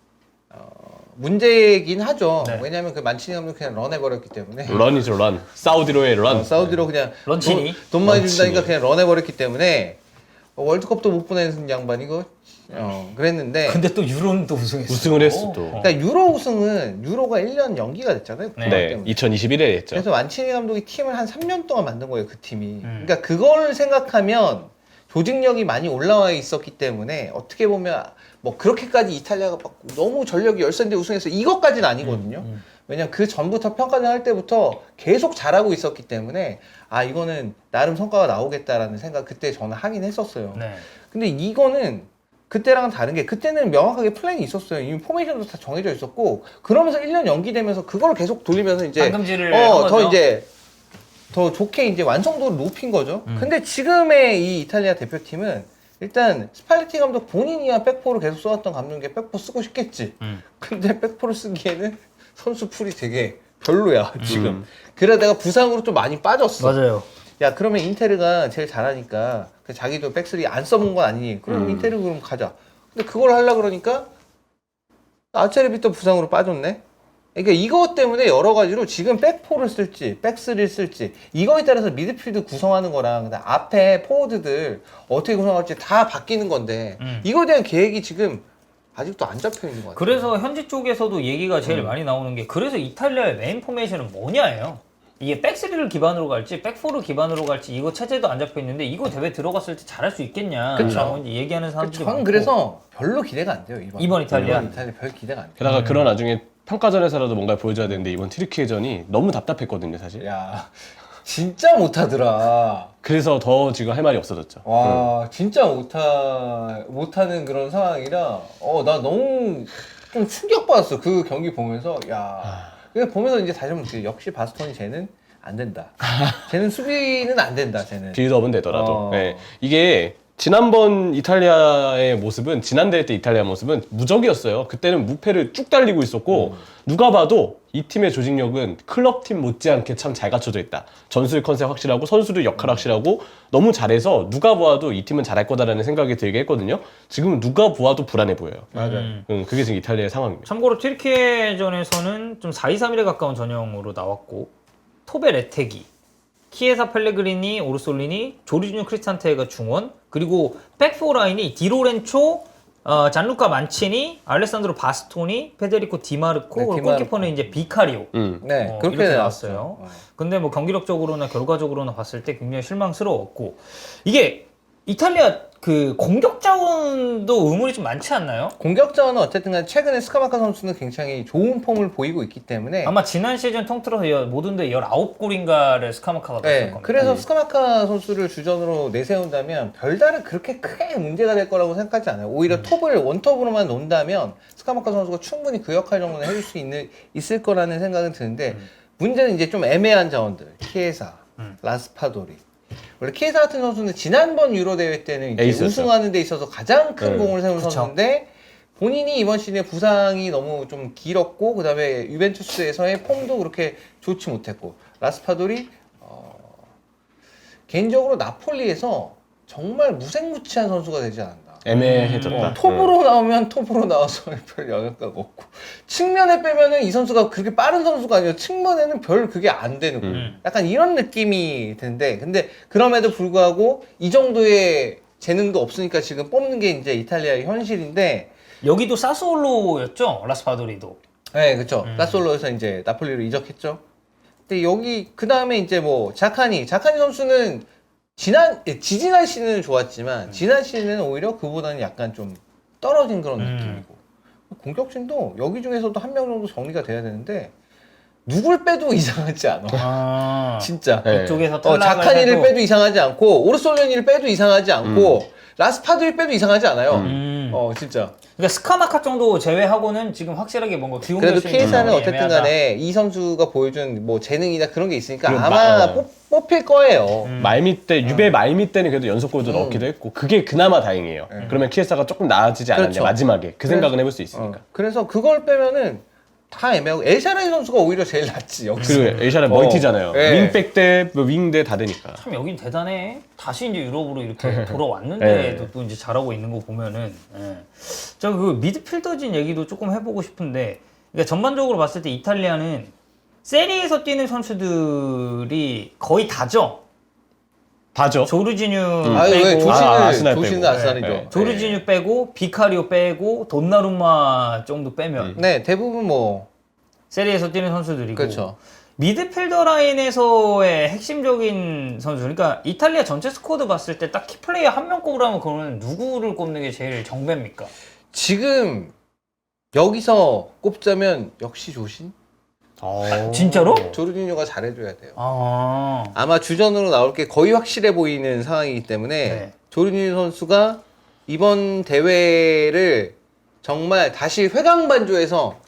문제이긴 하죠. 네. 왜냐하면 그 만치니 감독이 그냥 런해버렸기 때문에. 런이죠, 런. 사우디로의 런. 사우디로 그냥 런치니? 돈 많이 런치니. 준다니까 그냥 런해버렸기 때문에, 월드컵도 못 보내는 양반이고 그랬는데 근데 또 유로는 또 우승했어. 우승을 했어 또. 그러니까 유로 우승은 유로가 1년 연기가 됐잖아요. 네. 네, 2021에 했죠. 그래서 만치니 감독이 팀을 한 3년 동안 만든 거예요, 그 팀이. 그러니까 그걸 생각하면 조직력이 많이 올라와 있었기 때문에 어떻게 보면 뭐 그렇게까지 이탈리아가 막 너무 전력이 열세인데 우승해서 이것까지는 아니거든요. 왜냐면 그 전부터 평가전 할 때부터 계속 잘하고 있었기 때문에 아 이거는 나름 성과가 나오겠다라는 생각 그때 저는 하긴 했었어요. 네. 근데 이거는 그때랑은 다른 게 그때는 명확하게 플랜이 있었어요. 이미 포메이션도 다 정해져 있었고 그러면서 1년 연기되면서 그걸 계속 돌리면서 이제 방금질을 한 더 거죠. 이제 더 좋게 이제 완성도를 높인 거죠. 근데 지금의 이 이탈리아 대표팀은 일단 스팔레티 감독 본인이야 백포를 계속 써왔던 감독이 백포 쓰고 싶겠지. 근데 백포를 쓰기에는 선수 풀이 되게 별로야 지금. 그러다가 부상으로 좀 많이 빠졌어. 맞아요. 야 그러면 인테르가 제일 잘하니까 자기도 백스리 안 써본 건 아니니 그럼 인테르 그럼 가자. 근데 그걸 하려 그러니까 아체르비또 부상으로 빠졌네. 그러니까 이것 때문에 여러 가지로 지금 백포를 쓸지 백스리를 쓸지 이거에 따라서 미드필드 구성하는 거랑 그다음 앞에 포워드들 어떻게 구성할지 다 바뀌는 건데 이거에 대한 계획이 지금 아직도 안 잡혀 있는 것 같아요. 그래서 현지 쪽에서도 얘기가 제일 많이 나오는 게 그래서 이탈리아의 메인 포메이션은 뭐냐예요. 이게 백스리를 기반으로 갈지 백포를 기반으로 갈지 이거 체제도 안 잡혀 있는데 이거 대회 들어갔을 때 잘할 수 있겠냐라고 이제 얘기하는 사람들이 저는 많고. 그래서 별로 기대가 안 돼요 이번 이탈리아? 이번 이탈리아 별 기대가 안 돼요. 게다가 그런 나중에 평가전에서라도 뭔가 보여줘야 되는데 이번 튀르키예전이 너무 답답했거든요 사실. 야 진짜 못하더라. 그래서 더 지금 할 말이 없어졌죠. 와 진짜 못하는 그런 상황이라 나 너무 좀 충격받았어 그 경기 보면서. 야 그냥 보면서 이제 다시 한번 역시 바스토니 쟤는 안 된다. 쟤는 수비는 안 된다. 쟤는 빌드업은 되더라도. 네. 이게 지난번 이탈리아의 모습은 지난 대회 때 이탈리아 모습은 무적이었어요. 그때는 무패를 쭉 달리고 있었고 누가 봐도 이 팀의 조직력은 클럽팀 못지않게 참 잘 갖춰져 있다. 전술 컨셉 확실하고 선수들 역할 확실하고 너무 잘해서 누가 보아도 이 팀은 잘할 거다라는 생각이 들게 했거든요. 지금은 누가 보아도 불안해 보여요. 맞아요. 그게 지금 이탈리아의 상황입니다. 참고로 튀르키예전에서는 좀 4-2-3-1에 가까운 전형으로 나왔고 토베 레테기, 키에사 펠레그리니, 오르솔리니, 조리주뉴 크리스탄테가 중원, 그리고 백포 라인이 디로렌초, 잔루카 만치니, 알레산드로 바스토니, 페데리코 디마르코, 네, 그리고 디마르코. 골키퍼는 이제 비카리오. 네 그렇게 이렇게 나왔어요. 나왔어요. 근데 뭐 경기력적으로나 결과적으로나 봤을 때 굉장히 실망스러웠고 이게 이탈리아 그 공격 자원도 의문이 좀 많지 않나요? 공격 자원은 어쨌든 간에 최근에 스카마카 선수는 굉장히 좋은 폼을 보이고 있기 때문에 아마 지난 시즌 통틀어서 모든 대 19골인가를 스카마카가 넣었을 겁니다. 그래서 스카마카 선수를 주전으로 내세운다면 별다른 그렇게 크게 문제가 될 거라고 생각하지 않아요. 오히려 톱을 원톱으로만 놓는다면 스카마카 선수가 충분히 그 역할 정도는 해줄 수 있을 거라는 생각은 드는데 문제는 이제 좀 애매한 자원들 키에사, 라스파도리. 원래 키에사 같은 선수는 지난번 유로 대회 때는 이제 에이스였죠. 우승하는 데 있어서 가장 큰 공을 세운 그쵸. 선수인데 본인이 이번 시즌에 부상이 너무 좀 길었고 그다음에 유벤투스에서의 폼도 그렇게 좋지 못했고 라스파돌이 개인적으로 나폴리에서 정말 무색무취한 선수가 되지 않았나. 애매해졌다. 톱으로 나오면 톱으로 나와서 별 영향가 없고 측면에 빼면은 이 선수가 그렇게 빠른 선수가 아니라 측면에는 별 그게 안 되는 약간 이런 느낌이 드는데 근데 그럼에도 불구하고 이 정도의 재능도 없으니까 지금 뽑는 게 이제 이탈리아의 현실인데 여기도 사스올로였죠? 라스파도리도. 네 그쵸 사솔로에서 이제 나폴리로 이적했죠. 근데 여기 그 다음에 이제 뭐 자카니 선수는 지지난 시즌은 좋았지만 지난 시즌은 오히려 그보다는 약간 좀 떨어진 그런 느낌이고 공격진도 여기 중에서도 한 명 정도 정리가 돼야 되는데 누굴 빼도 이상하지 않아. 진짜. 네. 이쪽에서 탈락을 자카니를 해도 빼도 이상하지 않고 오르솔레니를 빼도 이상하지 않고 라스파드를 빼도 이상하지 않아요. 진짜. 그러니까 스카마카 정도 제외하고는 지금 확실하게 뭔가 기운 그래도 결실이 키에사는 좀 어쨌든 애매하다. 간에 이 선수가 보여준 뭐 재능이나 그런 게 있으니까 그리고 아마 뽑힐 거예요. 말미 때 유배 말미 때는 그래도 연속골도 넣기도 했고 그게 그나마 다행이에요. 그러면 키에사가 조금 나아지지 않았냐 그렇죠. 마지막에 그 생각은 해볼 수 있으니까. 그래서 그걸 빼면은 다 애매하고 엘샤라이 선수가 오히려 제일 낫지 여기서. 그리고 에이샤는 멀티잖아요. 네. 윙백 대 윙 대 다 되니까. 참 여긴 대단해. 다시 이제 유럽으로 이렇게 돌아왔는데도 또 이제 잘하고 있는 거 보면은. 저 그 미드필더진 얘기도 조금 해보고 싶은데, 그러니까 전반적으로 봤을 때 이탈리아는 세리에서 뛰는 선수들이 거의 다죠. 다죠. 조르지뉴 아니 왜 빼고 아스날 조신은 빼고. 아스날이죠. 네. 조르지뉴 빼고 비카리오 빼고 돈나룸마 정도 빼면 네, 대부분 뭐 세리에서 뛰는 선수들이고 그렇죠. 미드필더 라인에서의 핵심적인 선수 그러니까 이탈리아 전체 스쿼드 봤을 때 딱 키플레이어 한 명 꼽으라면 그러면 누구를 꼽는 게 제일 정배입니까? 지금 여기서 꼽자면 역시 조신? 진짜로? 조르디뉴가 잘해줘야 돼요. 아, 아마 주전으로 나올 게 거의 확실해 보이는 상황이기 때문에 네. 조르디뉴 선수가 이번 대회를 정말 다시 회광반조해서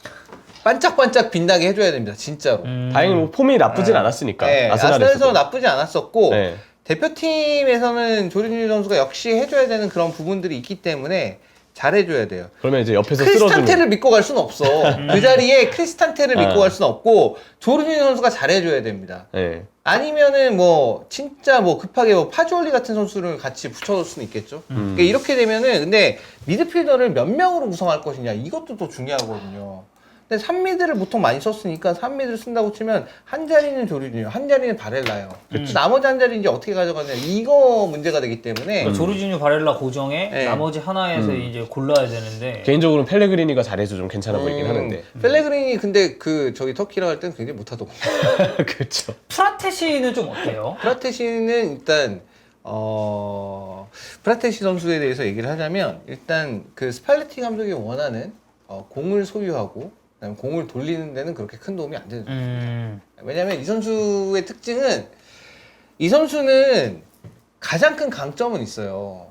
반짝반짝 빛나게 해줘야 됩니다. 진짜로. 다행히 뭐 폼이 나쁘진 않았으니까. 네, 아스날에서도. 아스날에서 나쁘지 않았었고 네. 대표팀에서는 조르디뉴 선수가 역시 해줘야 되는 그런 부분들이 있기 때문에 잘해줘야 돼요. 그러면 이제 옆에서 쓸어주는. 크리스탄테를 믿고 갈 수는 없어. 그 자리에 크리스탄테를 믿고 갈 수는 없고 조르디뉴 선수가 잘해줘야 됩니다. 네. 아니면은 뭐 진짜 뭐 급하게 뭐 파주올리 같은 선수를 같이 붙여놓을 수는 있겠죠. 그러니까 이렇게 되면은 근데 미드필더를 몇 명으로 구성할 것이냐 이것도 또 중요하거든요. 근데 3미드를 보통 많이 썼으니까 3미드를 쓴다고 치면 한 자리는 조르디뉴, 한 자리는 바렐라요. 나머지 한 자리는 이제 어떻게 가져가냐 이거 문제가 되기 때문에 그러니까 조르지뉴 바렐라 고정에 네. 나머지 하나에서 이제 골라야 되는데 개인적으로는 펠레그리니가 잘해서 좀 괜찮아 보이긴 하는데. 펠레그리니 근데 그 저기 터키랑 할 때는 굉장히 못하더군요. 그렇죠. 프라테시는 좀 어때요? 프라테시는 일단 프라테시 선수에 대해서 얘기를 하자면 일단 그 스팔레티 감독이 원하는 공을 소유하고 그다음에 공을 돌리는 데는 그렇게 큰 도움이 안 되는 거예요. 왜냐면 이 선수의 특징은 이 선수는 가장 큰 강점은 있어요.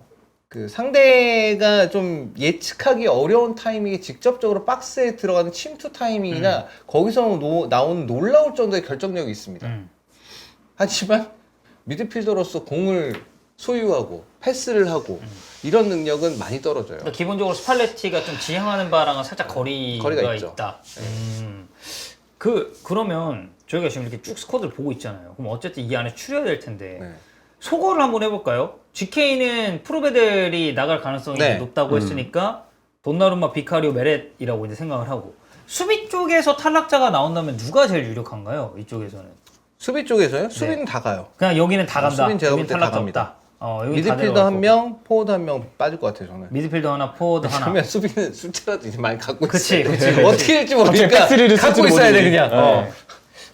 그 상대가 좀 예측하기 어려운 타이밍에 직접적으로 박스에 들어가는 침투 타이밍이나 거기서 나오는 놀라울 정도의 결정력이 있습니다. 하지만 미드필더로서 공을 소유하고 패스를 하고 이런 능력은 많이 떨어져요. 그러니까 기본적으로 스팔레티가 좀 지향하는 바랑은 살짝 거리가 있죠. 있다. 그러면 저희가 지금 이렇게 쭉 스쿼드를 보고 있잖아요. 그럼 어쨌든 이 안에 추려야 될 텐데 네. 소거를 한번 해볼까요? GK는 프로베델이 나갈 가능성이 네. 높다고 했으니까 돈나룸마, 비카리오, 메렛이라고 이제 생각을 하고 수비 쪽에서 탈락자가 나온다면 누가 제일 유력한가요? 이쪽에서는 수비 쪽에서요? 수비는 다 가요. 그냥 여기는 다 간다. 수비는 제가 여기는 볼때 다 탈락자 갑니다. 없다. 여기 다 미드필더 내려갈 한 거고. 명, 포워드 한 명 빠질 것 같아요, 저는. 미드필더 하나, 포워드 하나. 그러면 수비는 숫자라도 이제 많이 갖고 그치, 있어요. 그치. 어떻게 될지 갑자기 모르니까 패스리를 갖고 쓸지도 있어야 돼 모르니. 그냥. 네.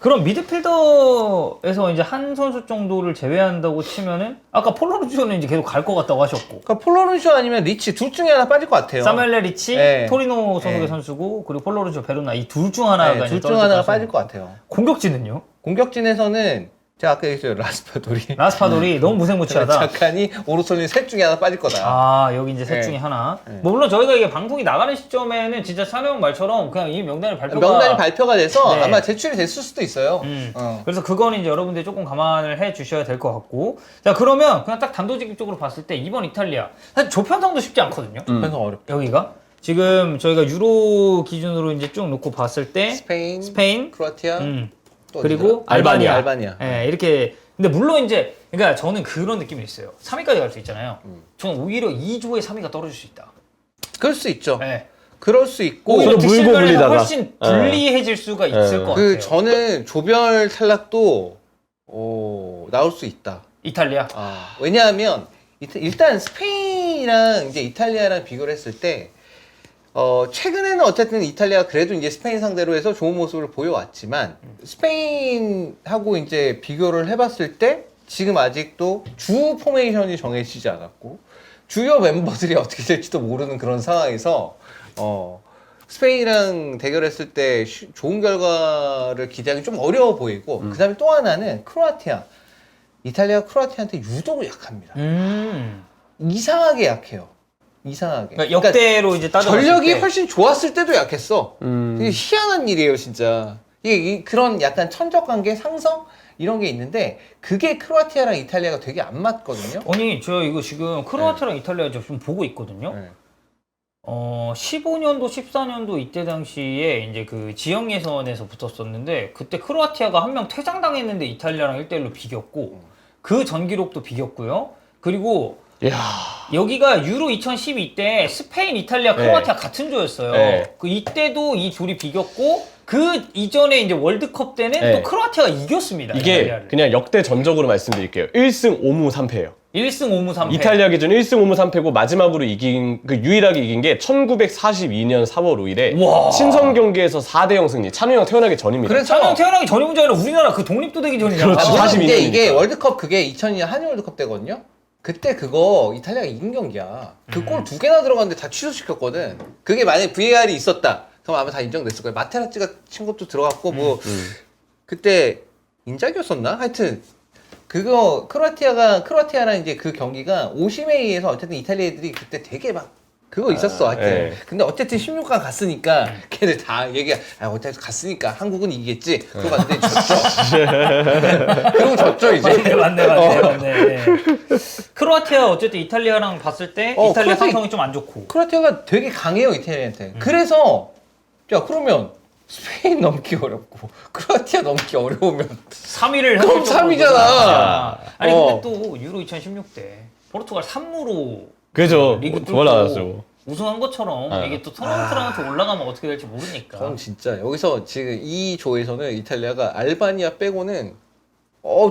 그럼 미드필더에서 이제 한 선수 정도를 제외한다고 치면은 아까 폴로르주는 이제 계속 갈 것 같다고 하셨고 그러니까 폴로르쇼 아니면 리치 둘 중에 하나 빠질 것 같아요. 사멜레 리치, 네. 토리노 소속의 네. 선수고 그리고 폴로르주, 베로나 이 둘 중 하나가 이제 둘 중 떨어질 하나가 가능성이 빠질 것 같아요. 공격진은요? 공격진에서는 제가 아까 얘기했죠 라스파도리. 라스파돌이 너무 무색무취하다. 작가니 오르솔린 셋 중에 하나 빠질 거다. 아 여기 이제 셋 네. 중에 하나. 뭐 물론 저희가 이게 방송이 나가는 시점에는 진짜 찬영 말처럼 그냥 이 명단이 명단이 발표가 돼서 네. 아마 제출이 됐을 수도 있어요. 그래서 그거는 이제 여러분들이 조금 감안을 해 주셔야 될 것 같고. 자 그러면 그냥 딱 단도직입적으로 봤을 때 이번 이탈리아 사실 조편성도 쉽지 않거든요. 그래서 어렵다. 여기가 지금 저희가 유로 기준으로 이제 쭉 놓고 봤을 때 스페인, 크로아티아, 또 그리고 어디더라? 알바니아. 알바니아. 예, 이렇게. 근데 물론 이제 그러니까 저는 그런 느낌이 있어요. 3위까지 갈 수 있잖아요. 저는 오히려 2조에 3위가 떨어질 수 있다. 그럴 수 있죠. 예. 그럴 수 있고 오히려 물고 득실간에서 물리다가. 훨씬 불리해질 수가 있을 것 같아요. 저는 조별 탈락도 나올 수 있다. 이탈리아. 왜냐하면 일단 스페인이랑 이제 이탈리아랑 비교를 했을 때 최근에는 어쨌든 이탈리아가 그래도 이제 스페인 상대로 해서 좋은 모습을 보여왔지만 스페인하고 이제 비교를 해봤을 때 지금 아직도 주 포메이션이 정해지지 않았고 주요 멤버들이 어떻게 될지도 모르는 그런 상황에서 스페인이랑 대결했을 때 좋은 결과를 기대하기 좀 어려워 보이고 그 다음에 또 하나는 크로아티아. 이탈리아가 크로아티아한테 유독 약합니다. 이상하게 약해요. 이상하게. 그러니까 역대로 이제 따져봤을 전력이 때. 훨씬 좋았을 때도 약했어. 되게 희한한 일이에요, 진짜. 이게 그런 약간 천적관계, 상성 이런 게 있는데 그게 크로아티아랑 이탈리아가 되게 안 맞거든요. 아니 저 이거 지금 크로아티아랑 이탈리아 좀 보고 있거든요. 네. 15년도, 14년도 이때 당시에 이제 그 지역 예선에서 붙었었는데 그때 크로아티아가 한 명 퇴장당했는데 이탈리아랑 1대1로 비겼고 그 전 기록도 비겼고요. 그리고 이야. 여기가 유로 2012 때 스페인, 이탈리아, 크로아티아 같은 조였어요. 네. 그 이때도 이 둘이 비겼고 그 이전에 이제 월드컵 때는 네. 또 크로아티아가 이겼습니다. 이게 이탈리아를. 그냥 역대 전적으로 말씀드릴게요. 1승 5무 3패예요. 1승 5무 3패. 이탈리아 기준 1승 5무 3패고 마지막으로 이긴 그 유일하게 이긴 게 1942년 4월 5일에 와. 친선 경기에서 4대0 승리. 찬우 형 태어나기 전입니다. 그래서 찬영 태어나기 전이 문제 아니라 우리나라 그 독립도 되기 전이잖아. 그렇죠. 물론 42 이제 이게 년이니까. 월드컵 그게 2002년 한일 월드컵 때거든요. 그때 그거 이탈리아가 이긴 경기야. 그 골 2개나 들어갔는데 다 취소시켰거든. 그게 만약에 VAR이 있었다. 그럼 아마 다 인정됐을 거예요. 마테라찌가 친 것도 들어갔고 뭐 그때 인작이었었나? 하여튼 그거 크로아티아랑 이제 그 경기가 오심에 의해서 어쨌든 이탈리아 애들이 그때 되게 막 그거 있었어 하여튼. 네. 근데 어쨌든 16강 갔으니까 걔들 다 얘기야. 어쨌든 갔으니까 한국은 이기겠지. 그러고 갔는데 졌죠. 그러고 졌죠 이제. 맞네. 크로아티아 어쨌든 이탈리아랑 봤을 때 이탈리아 크로아티아- 상성이 좀 안 좋고. 크로아티아가 되게 강해요 이탈리아한테. 그래서 야 그러면 스페인 넘기 어렵고 크로아티아 넘기 어려우면 3위를 그럼 3위잖아. 아니 근데 또 유로 2016 때 포르투갈 3무로 그죠. 리그 그걸 나왔죠. 우승한 것처럼 이게 또 토너먼트랑한테 올라가면 어떻게 될지 모르니까. 전 진짜 여기서 지금 이 조에서는 이탈리아가 알바니아 빼고는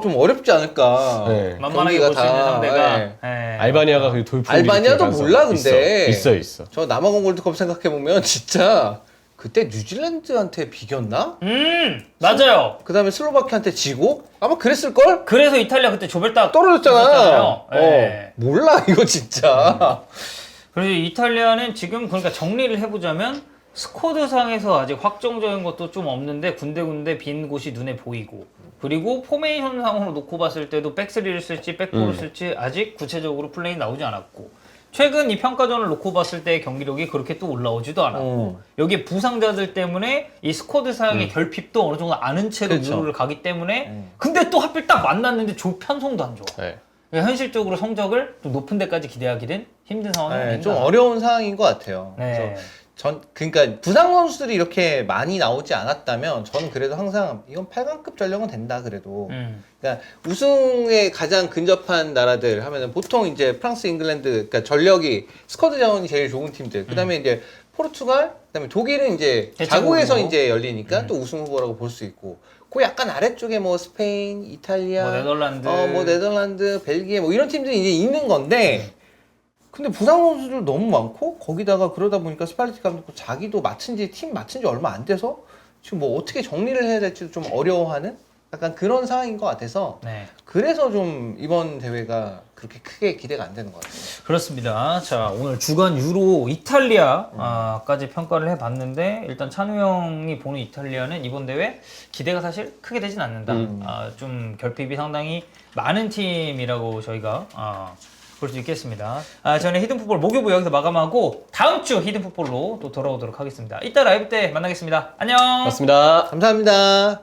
좀 어렵지 않을까. 네. 만만하게 경기가 볼 수 있는 다, 상대가. 예. 예. 알바니아가 그 돌풍 알바니아도 몰라, 근데. 있어. 저 남아공 월드컵 생각해 보면 진짜 그때 뉴질랜드한테 비겼나? 맞아요. 그다음에 슬로바키아한테 지고 아마 그랬을 걸? 그래서 이탈리아 그때 조별딱 떨어졌잖아. 있었잖아요. 예. 몰라 이거 진짜. 그래서 이탈리아는 지금 그러니까 정리를 해보자면 스쿼드상에서 아직 확정적인 것도 좀 없는데 군데군데 빈 곳이 눈에 보이고 그리고 포메이션상으로 놓고 봤을 때도 백스리를 쓸지 백포를 쓸지 아직 구체적으로 플레이 나오지 않았고 최근 이 평가전을 놓고 봤을 때의 경기력이 그렇게 또 올라오지도 않았고 여기에 부상자들 때문에 이 스쿼드상의 결핍도 어느 정도 아는 채로 그렇죠. 유로를 가기 때문에 근데 또 하필 딱 만났는데 편성도 안 좋아. 네. 현실적으로 성적을 좀 높은 데까지 기대하기는 힘든 상황이 네, 아닌가. 좀 어려운 상황인 것 같아요. 네. 그래서 그러니까 부상 선수들이 이렇게 많이 나오지 않았다면 저는 그래도 항상 이건 8강급 전력은 된다 그래도. 그러니까 우승에 가장 근접한 나라들 하면은 보통 이제 프랑스, 잉글랜드, 그러니까 전력이 스쿼드 자원이 제일 좋은 팀들. 그다음에 이제 포르투갈, 그다음에 독일은 이제 대체적으로. 자국에서 이제 열리니까 또 우승 후보라고 볼 수 있고. 그 약간 아래쪽에 뭐 스페인, 이탈리아, 뭐 네덜란드. 뭐 네덜란드, 벨기에 뭐 이런 팀들이 이제 있는 건데. 근데 부상 선수들 너무 많고 거기다가 그러다 보니까 스팔레티 감독도 자기도 팀 맡은 지 얼마 안 돼서 지금 뭐 어떻게 정리를 해야 될지도 좀 어려워하는 약간 그런 상황인 것 같아서 네. 그래서 좀 이번 대회가 그렇게 크게 기대가 안 되는 것 같아요. 그렇습니다. 자, 오늘 주간 유로 이탈리아까지 평가를 해봤는데 일단 찬우 형이 보는 이탈리아는 이번 대회 기대가 사실 크게 되진 않는다. 좀 결핍이 상당히 많은 팀이라고 저희가 볼 수 있겠습니다. 저는 히든풋볼 목요부 여기서 마감하고 다음 주 히든풋볼로 또 돌아오도록 하겠습니다. 이따 라이브 때 만나겠습니다. 안녕. 맞습니다. 감사합니다.